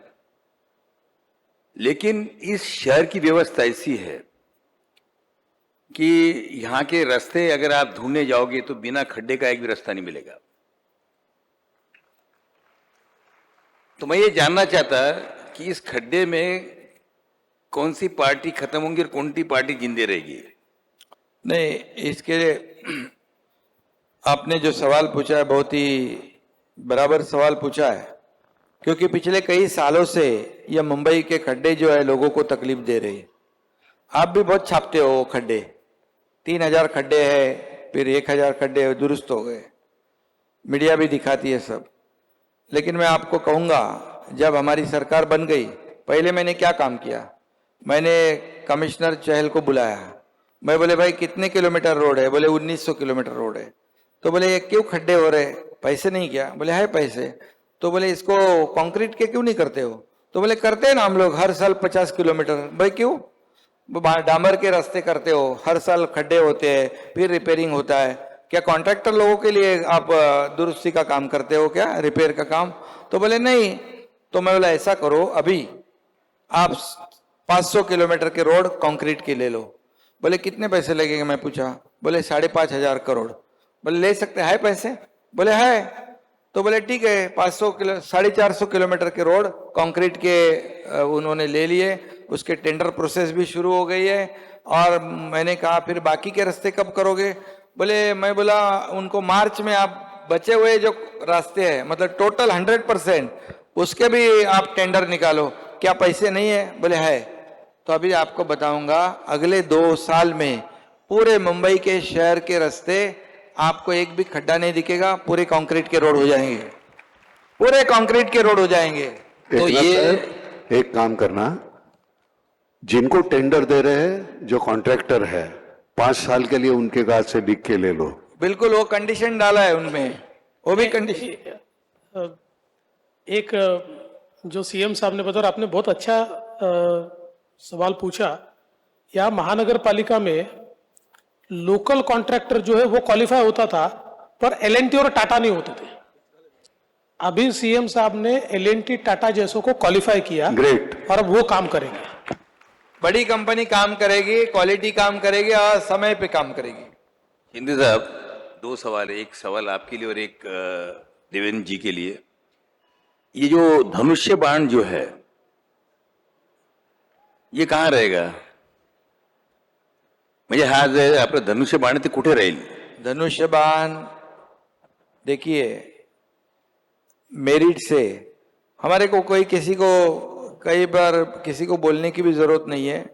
लेकिन इस शहर की व्यवस्था ऐसी है कि यहाँ के रास्ते अगर आप ढूंढने जाओगे तो बिना खड्डे का एक भी रास्ता नहीं मिलेगा. तो मैं ये जानना चाहता कि इस खड्डे में कौन सी पार्टी खत्म होंगी और कौन सी पार्टी जिंदे रहेगी? नहीं, इसके आपने जो सवाल पूछा है बहुत ही बराबर सवाल पूछा है, क्योंकि पिछले कई सालों से यह मुंबई के खड्डे जो है लोगों को तकलीफ दे रही है. आप भी बहुत छापते हो खड्डे, 3000 खड्डे हैं, फिर 1000 खड्डे दुरुस्त हो गए, मीडिया भी दिखाती है सब। लेकिन मैं आपको कहूँगा, जब हमारी सरकार बन गई, पहले मैंने क्या काम किया, मैंने कमिश्नर चहल को बुलाया, मैं बोले भाई कितने किलोमीटर रोड है, बोले 1900 किलोमीटर रोड है। तो बोले ये क्यों खड्डे हो रहे, पैसे नहीं क्या, बोले है पैसे। तो बोले इसको कंक्रीट के क्यों नहीं करते हो, तो बोले करते हैं ना हम लोग हर साल 50 किलोमीटर। भाई क्यों, डामर के रास्ते करते हो, हर साल खड्डे होते हैं, फिर रिपेयरिंग होता है, क्या कॉन्ट्रैक्टर लोगों के लिए आप दुरुस्ती का काम करते हो क्या, रिपेयर का काम? तो बोले नहीं। तो मैं बोला ऐसा करो, अभी आप 500 किलोमीटर के रोड कंक्रीट के ले लो। बोले कितने पैसे लगेंगे, मैं पूछा, बोले 5,500 करोड़। बोले ले सकते हैं पैसे, बोले है। तो बोले ठीक है, 450 किलोमीटर के रोड कंक्रीट के उन्होंने ले लिए, उसके टेंडर प्रोसेस भी शुरू हो गई है। और मैंने कहा फिर बाकी के रास्ते कब करोगे? बोले, मैं बोला उनको मार्च में आप बचे हुए जो रास्ते हैं, मतलब टोटल 100%, उसके भी आप टेंडर निकालो, क्या पैसे नहीं है? बोले है। तो अभी आपको बताऊंगा, अगले 2 साल में पूरे मुंबई के शहर के रास्ते आपको एक भी खड्डा नहीं दिखेगा, पूरे कंक्रीट के रोड हो जाएंगे, पूरे कंक्रीट के रोड हो जाएंगे। तो ये एक काम करना, जिनको टेंडर दे रहे हैं, जो कॉन्ट्रैक्टर है, 5 साल के लिए उनके गाज से बिक के ले लो। बिल्कुल, वो कंडीशन डाला है उनमें, वो भी कंडीशन। एक जो सीएम साहब ने बताया, आपने बहुत अच्छा सवाल पूछा। या महानगर पालिका में लोकल कॉन्ट्रैक्टर जो है वो क्वालिफाई होता था, पर एलएनटी और टाटा नहीं होते थे। अभी सीएम साहब ने एलएनटी टाटा जैसों को क्वालिफाई किया, ग्रेट, और अब वो काम करेंगे। बड़ी कंपनी काम करेगी, क्वालिटी काम करेगी और समय पे काम करेगी। शिंदे साहब, 2 सवाल है, एक सवाल आपके लिए और एक देवेंद्र जी के लिए। ये जो धनुष्य बाण जो है, ये कहाँ रहेगा? म्हणजे हा जे आपलं धनुष्य बाण ते कुठे राहील? धनुष्यबाण देखिए, मेरिट से हमारे को कोई किसी को कई बार किसी को बोलने की भी जरूरत नहीं है।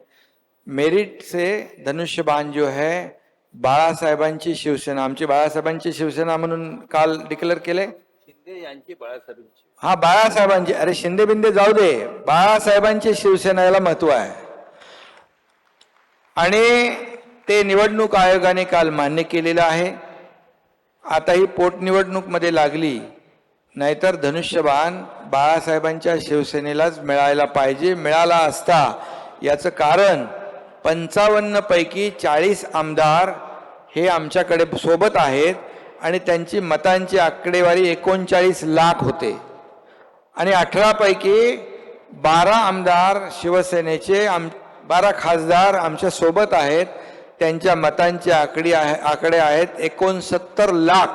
मेरिट से धनुष्यबाण जो है, बाळासाहेबांची शिवसेना, आमची बाळासाहेबांची शिवसेना म्हणून काल डिक्लेअर केले। शिंदे यांची बाळासाहेबांची, हा बाळासाहेबांची, अरे शिंदे बिंदे जाऊ दे, बाळासाहेबांची शिवसेना याला महत्व आहे। आणि ते निवडणूक आयोगाने काल मान्य केलेलं आहे। आता ही पोटनिवडणूक मध्ये लागली, नाहीतर धनुष्यबाण बाळासाहेबांच्या शिवसेनेलाच मिळायला पाहिजे, मिळाला असता। याचं कारण 55 पैकी 40 आमदार हे आमच्याकडे सोबत आहेत आणि त्यांची मतांची आकडेवारी 39 लाख होते आणि 18 पैकी 12 आमदार शिवसेनेचे, 12 खासदार आमच्या सोबत आहेत, त्यांच्या मतांचे आकडे आहेत 69 लाख।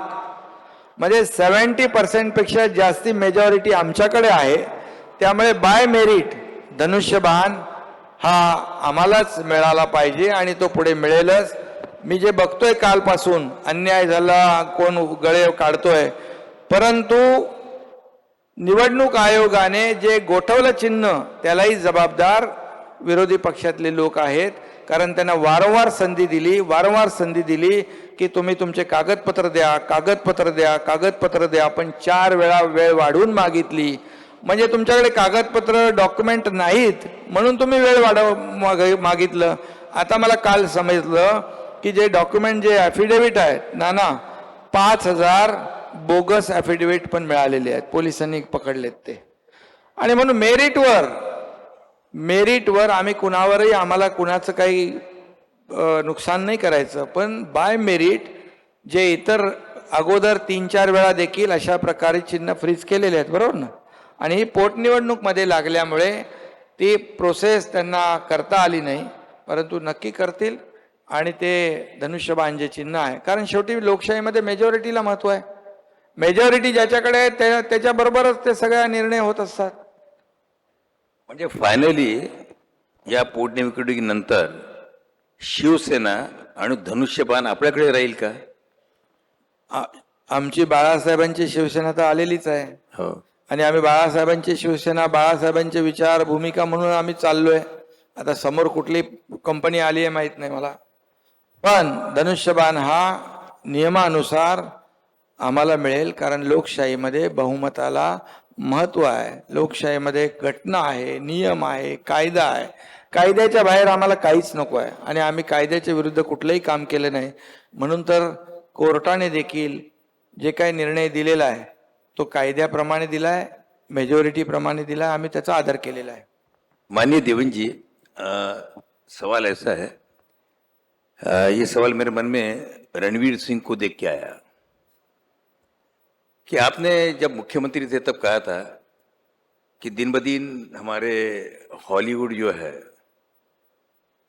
म्हणजे 70% पेक्षा जास्ती मेजॉरिटी आमच्याकडे आहे। त्यामुळे बाय मेरिट धनुष्यबाण हा आम्हालाच मिळाला पाहिजे आणि तो पुढे मिळेलच। मी जे बघतोय कालपासून, अन्याय झाला, कोण गळे काढतोय, परंतु निवडणूक आयोगाने जे गोठवलं चिन्ह, त्यालाही जबाबदार विरोधी पक्षातले लोक आहेत। कारण त्यांना वारंवार संधी दिली की तुम्ही तुमचे कागदपत्र द्या, कागदपत्र द्या, कागदपत्र द्या, पण 4 वेळा वेळ वाढवून मागितली। म्हणजे तुमच्याकडे कागदपत्र डॉक्युमेंट नाहीत म्हणून तुम्ही वेळ मागितलं। आता मला काल समजलं की जे डॉक्युमेंट, जे ॲफिडेव्हिट आहेत ना, 5000 बोगस ॲफिडेव्हिट पण मिळालेले आहेत, पोलिसांनी पकडलेत ते। आणि म्हणून मेरिटवर आम्ही कुणावरही, आम्हाला कुणाचं काही नुकसान नाही करायचं, पण बाय मेरिट जे इतर अगोदर 3-4 वेळा देखील अशा प्रकारे चिन्ह फ्रीज केलेले आहेत, बरोबर ना। आणि ही पोटनिवडणूक मध्ये लागल्यामुळे ती प्रोसेस त्यांना करता आली नाही, परंतु नक्की करतील। आणि ते धनुष्यबाण जे चिन्ह आहे, कारण शेवटी लोकशाहीमध्ये मेजॉरिटीला महत्व आहे, मेजॉरिटी ज्याच्याकडे आहे त्याच्याबरोबरच ते सगळ्या निर्णय होत असतात। म्हणजे फायनली या पोटनिवडणुकीनंतर शिवसेना आणि धनुष्यबाण आपल्याकडे राहील का? आमची बाळासाहेबांची शिवसेना तर आलेलीच आहे, हो, आणि आम्ही बाळासाहेबांची शिवसेना, बाळासाहेबांचे विचार, भूमिका म्हणून आम्ही चाललोय। आता समोर कुठली कंपनी आली आहे माहीत नाही मला, पण धनुष्यबाण हा नियमानुसार आम्हाला मिळेल, कारण लोकशाहीमध्ये बहुमताला महत्त्व आहे. लोकशाहीमध्ये घटना आहे, नियम आहे, कायदा आहे. कायद्याच्या बाहेर आम्हाला काहीच नको आहे आणि आम्ही कायद्याच्या विरुद्ध कुठलंही काम केलं नाही. म्हणून तर कोर्टाने देखील जे काही निर्णय दिलेला आहे तो कायद्याप्रमाणे दिला आहे, मेजॉरिटीप्रमाणे दिला आहे. आम्ही त्याचा आदर केलेला आहे. माननीय देवेंद्र जी, सवाल ऐसा है, ये सवाल मेरे मन में रणवीर सिंह को देख के आया कि आपने जब मुख्यमंत्री थे तब कहा था कि दिन ब दिन हमारे हॉलीवुड जो है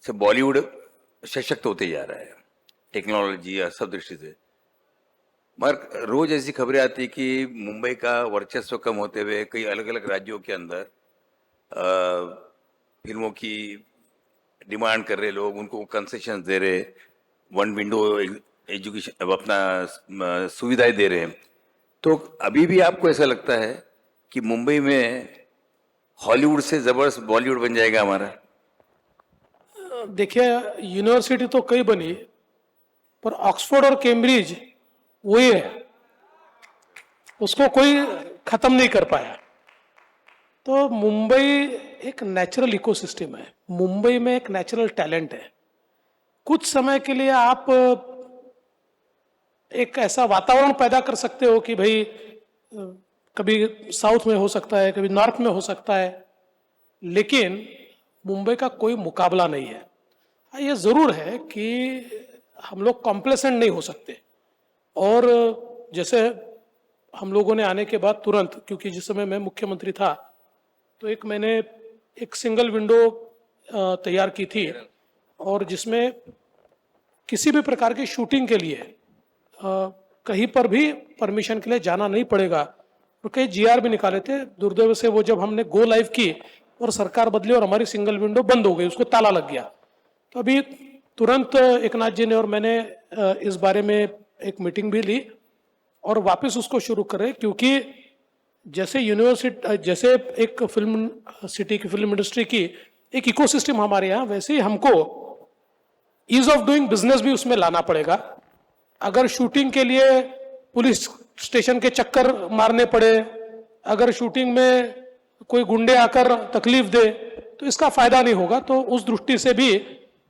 से बॉलीवुड सशक्त होते जा रहा है, टेक्नोलॉजी या सब दृष्टि से। मगर रोज ऐसी खबरें आती कि मुंबई का वर्चस्व कम होते हुए कई अलग अलग राज्यों के अंदर फिल्मों की डिमांड कर रहे लोग, उनको कंसेशन दे रहे, वन विंडो एजुकेशन अपना सुविधाएं दे रहे हैं। तो अभी भी आपको ऐसा लगता है कि मुंबई में हॉलीवुड से जबरदस्त बॉलीवुड बन जाएगा हमारा? देखिए, यूनिवर्सिटी तो कई बनी, पर ऑक्सफोर्ड और कैम्ब्रिज वही है, उसको कोई खत्म नहीं कर पाया। तो मुंबई एक नेचुरल इकोसिस्टम है, मुंबई में एक नेचुरल टैलेंट है। कुछ समय के लिए आप एक ऐसा वातावरण पैदा कर सकते हो कि भाई कभी साउथ में हो सकता है, कभी नॉर्थ में हो सकता है, लेकिन मुंबई का कोई मुकाबला नहीं है। ये ज़रूर है कि हम लोग कॉम्प्लेसेंट नहीं हो सकते। और जैसे हम लोगों ने आने के बाद तुरंत, क्योंकि जिस समय मैं मुख्यमंत्री था तो मैंने एक सिंगल विंडो तैयार की थी, और जिसमें किसी भी प्रकार की शूटिंग के लिए कहीं पर भी परमिशन के लिए जाना नहीं पड़ेगा। और कई जीआर भी निकाले थे। दुर्दैव से वो जब हमने गो लाइव की और सरकार बदली और हमारी सिंगल विंडो बंद हो गई, उसको ताला लग गया। तो अभी तुरंत एकनाथ जी ने और मैंने इस बारे में एक मीटिंग भी ली और वापस उसको शुरू करें, क्योंकि जैसे यूनिवर्सिटी, जैसे एक फिल्म सिटी की फिल्म इंडस्ट्री की एक इकोसिस्टम हमारे यहाँ, वैसे ही हमको ईज ऑफ डूइंग बिजनेस भी उसमें लाना पड़ेगा। अगर शूटिंग के लिए पुलिस स्टेशन के चक्कर मारने पड़े, अगर शूटिंग में कोई गुंडे आकर तकलीफ दे, तो इसका फायदा नहीं होगा। तो उस दृष्टि से भी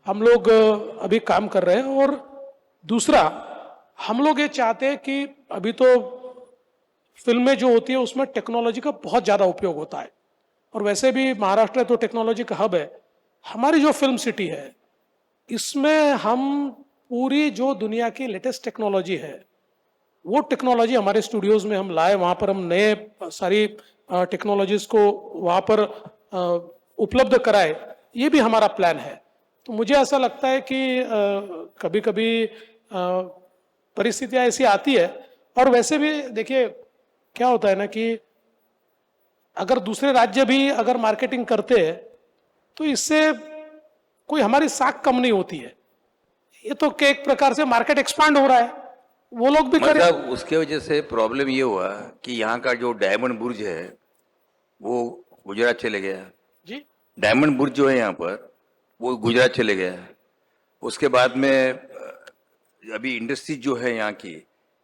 हम लोग अभी काम कर रहे हैं। और दूसरा, हम लोग ये चाहते हैं कि अभी तो फिल्में जो होती है उसमें टेक्नोलॉजी का बहुत ज़्यादा उपयोग होता है, और वैसे भी महाराष्ट्र तो टेक्नोलॉजी का हब है। हमारी जो फिल्म सिटी है इसमें हम पूरी जो दुनिया की लेटेस्ट टेक्नोलॉजी है वो टेक्नोलॉजी हमारे स्टूडियोज में हम लाए, वहाँ पर हम नए सारी टेक्नोलॉजीज को वहाँ पर उपलब्ध कराए, ये भी हमारा प्लान है। तो मुझे ऐसा लगता है कि कभी कभी परिस्थितियाँ ऐसी आती है। और वैसे भी देखिए क्या होता है ना कि अगर दूसरे राज्य भी अगर मार्केटिंग करते हैं तो इससे कोई हमारी साख कम नहीं होती है। ये तो एक प्रकार से मार्केट एक्सपांड हो रहा है, वो लोग भी करें। मतलब उसके वजह से प्रॉब्लम ये हुआ कि यहाँ का जो डायमंड बुर्ज है वो गुजरात चले गया जी। डायमंड बुर्ज जो है यहाँ पर वो गुजरात चले गया। उसके बाद में अभी इंडस्ट्री जो है यहाँ की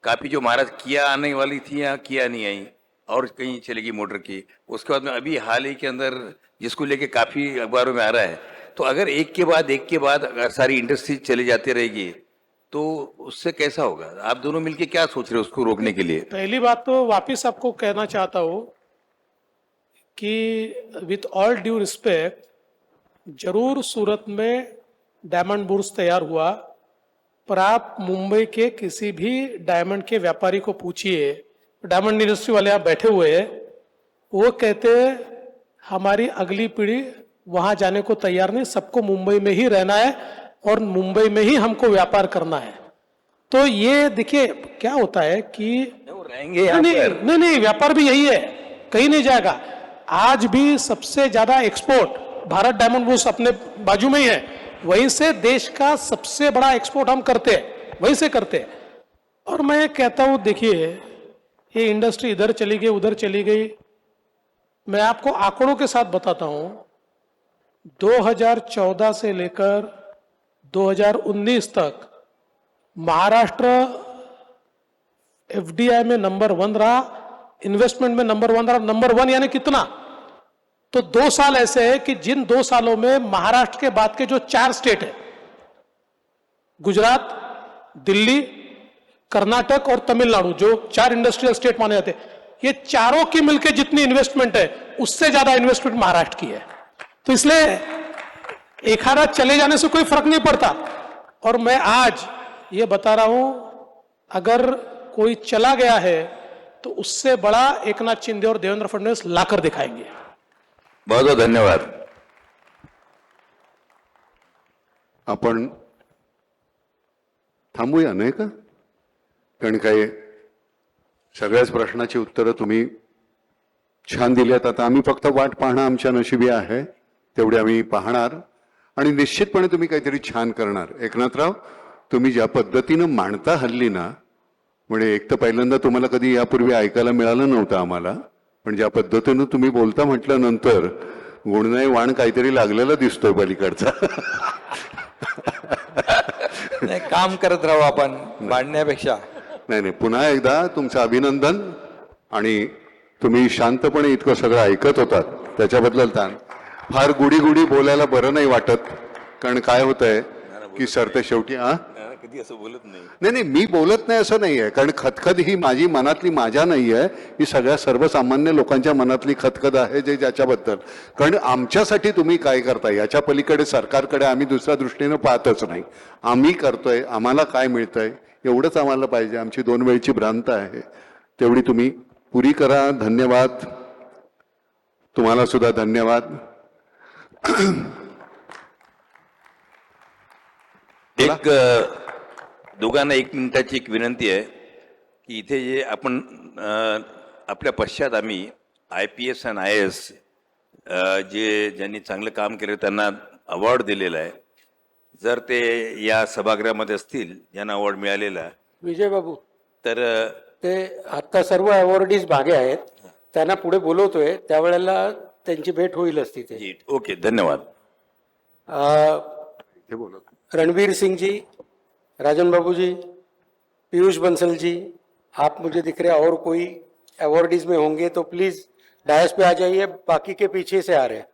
काफ़ी, जो महाराज किया आने वाली थी यहाँ किया नहीं आई और कहीं चलेगी मोटर की। उसके बाद में अभी हाल ही के अंदर जिसको लेके काफ़ी अखबारों में आ रहा है, तो अगर एक के बाद अगर सारी इंडस्ट्री चली जाती रहेगी तो उससे कैसा होगा? आप दोनों मिलके क्या सोच रहे हो उसको रोकने के लिए? पहली बात तो वापिस आपको कहना चाहता हूँ कि विथ ऑल ड्यू रिस्पेक्ट, जरूर सूरत में डायमंड बुर्ज तैयार हुआ, पर आप मुंबई के किसी भी डायमंड के व्यापारी को पूछिए, डायमंड इंडस्ट्री वाले यहाँ बैठे हुए हैं, वो कहते हैं हमारी अगली पीढ़ी वहां जाने को तैयार नहीं, सबको मुंबई में ही रहना है और मुंबई में ही हमको व्यापार करना है। तो ये देखिए क्या होता है कि रहेंगे नहीं, व्यापार भी यही है, कहीं नहीं जाएगा। आज भी सबसे ज्यादा एक्सपोर्ट भारत डायमंड बुर्ज अपने बाजू में ही है, वहीं से देश का सबसे बड़ा एक्सपोर्ट हम करते हैं, वहीं से करते हैं। और मैं कहता हूं देखिए ये इंडस्ट्री इधर चली गई उधर चली गई, मैं आपको आंकड़ों के साथ बताता हूं 2014 से लेकर 2019 तक महाराष्ट्र एफडीआई में नंबर 1 रहा, इन्वेस्टमेंट में नंबर 1 रहा। नंबर 1 यानी कितना? तो 2 साल ऐसे है कि जिन 2 सालों में महाराष्ट्र के बाद के जो 4 स्टेट है, गुजरात, दिल्ली, कर्नाटक और तमिलनाडु, जो 4 इंडस्ट्रियल स्टेट माने जाते हैं, ये चारों की मिलकर जितनी इन्वेस्टमेंट है उससे ज्यादा इन्वेस्टमेंट महाराष्ट्र की है। तो इसलिए एक हाथ चले जाने से कोई फर्क नहीं पड़ता। और मैं आज ये बता रहा हूं, अगर कोई चला गया है तो उससे बड़ा एकनाथ शिंदे और देवेंद्र फडणवीस लाकर दिखाएंगे। बहुत बहुत धन्यवाद. आपण थांबूया नाही का? कारण काय सगळ्याच प्रश्नाची उत्तरं तुम्ही छान दिल्यात. आता आम्ही फक्त वाट पाहणं आमच्या नशिबी आहे, तेवढे आम्ही पाहणार आणि निश्चितपणे तुम्ही काहीतरी छान करणार. एकनाथराव, तुम्ही ज्या पद्धतीनं मांडता हल्ली ना, म्हणजे एक तर पहिल्यांदा तुम्हाला कधी यापूर्वी ऐकायला मिळालं नव्हतं आम्हाला, पण ज्या पद्धतीनं तुम्ही बोलता म्हटल्यानंतर गुणनाई वाण काहीतरी लागलेला दिसतोय पलीकडचा. नाही, काम करत राहू आपण भांडण्यापेक्षा. नाही नाही, पुन्हा एकदा तुमचं अभिनंदन. आणि तुम्ही शांतपणे इतकं सगळं ऐकत होतात त्याच्याबद्दल फार गुडी गुडी बोलायला बरं नाही वाटत. कारण काय होतंय की सरते शेवटी कधी असं बोलत नाही. नाही नाही, मी बोलत नाही असं नाही आहे. कारण खतखत ही माझी मनातली माझ्या नाही आहे, ही सगळ्या सर्वसामान्य लोकांच्या मनातली खतखत आहे जे ज्याच्याबद्दल. कारण आमच्यासाठी तुम्ही काय करताय याच्या पलीकडे सरकारकडे आम्ही दुसऱ्या दृष्टीनं पाहतच नाही. आम्ही करतोय, आम्हाला काय मिळतंय एवढंच आम्हाला पाहिजे. आमची 2 वेळची भ्रांत आहे, तेवढी तुम्ही पुरी करा. धन्यवाद. तुम्हाला सुद्धा धन्यवाद. एक दोघांना 1 मिनिटाची एक विनंती आहे की इथे जे आपण आपल्या पश्चात आम्ही IPS आणि IAS जे ज्यांनी चांगलं काम केलं त्यांना अवॉर्ड दिलेला आहे. जर ते या सभागृहामध्ये असतील ज्यांना अवॉर्ड मिळालेला, विजय बाबू, तर ते आता सर्व अवॉर्डीज मागे आहेत, त्यांना पुढे बोलवतोय, त्यावेळेला त्यांची भेट होईलच तिथे. ओके, धन्यवाद. रणवीर सिंह जी, राजन बाबू जी, पीयूष बंसल जी, आप मुझे दिख रहे हैं और कोई अवॉर्डीज में होंगे तो प्लीज डायस पे आ जाइए, बाकी के पीछे से आ रहे हैं.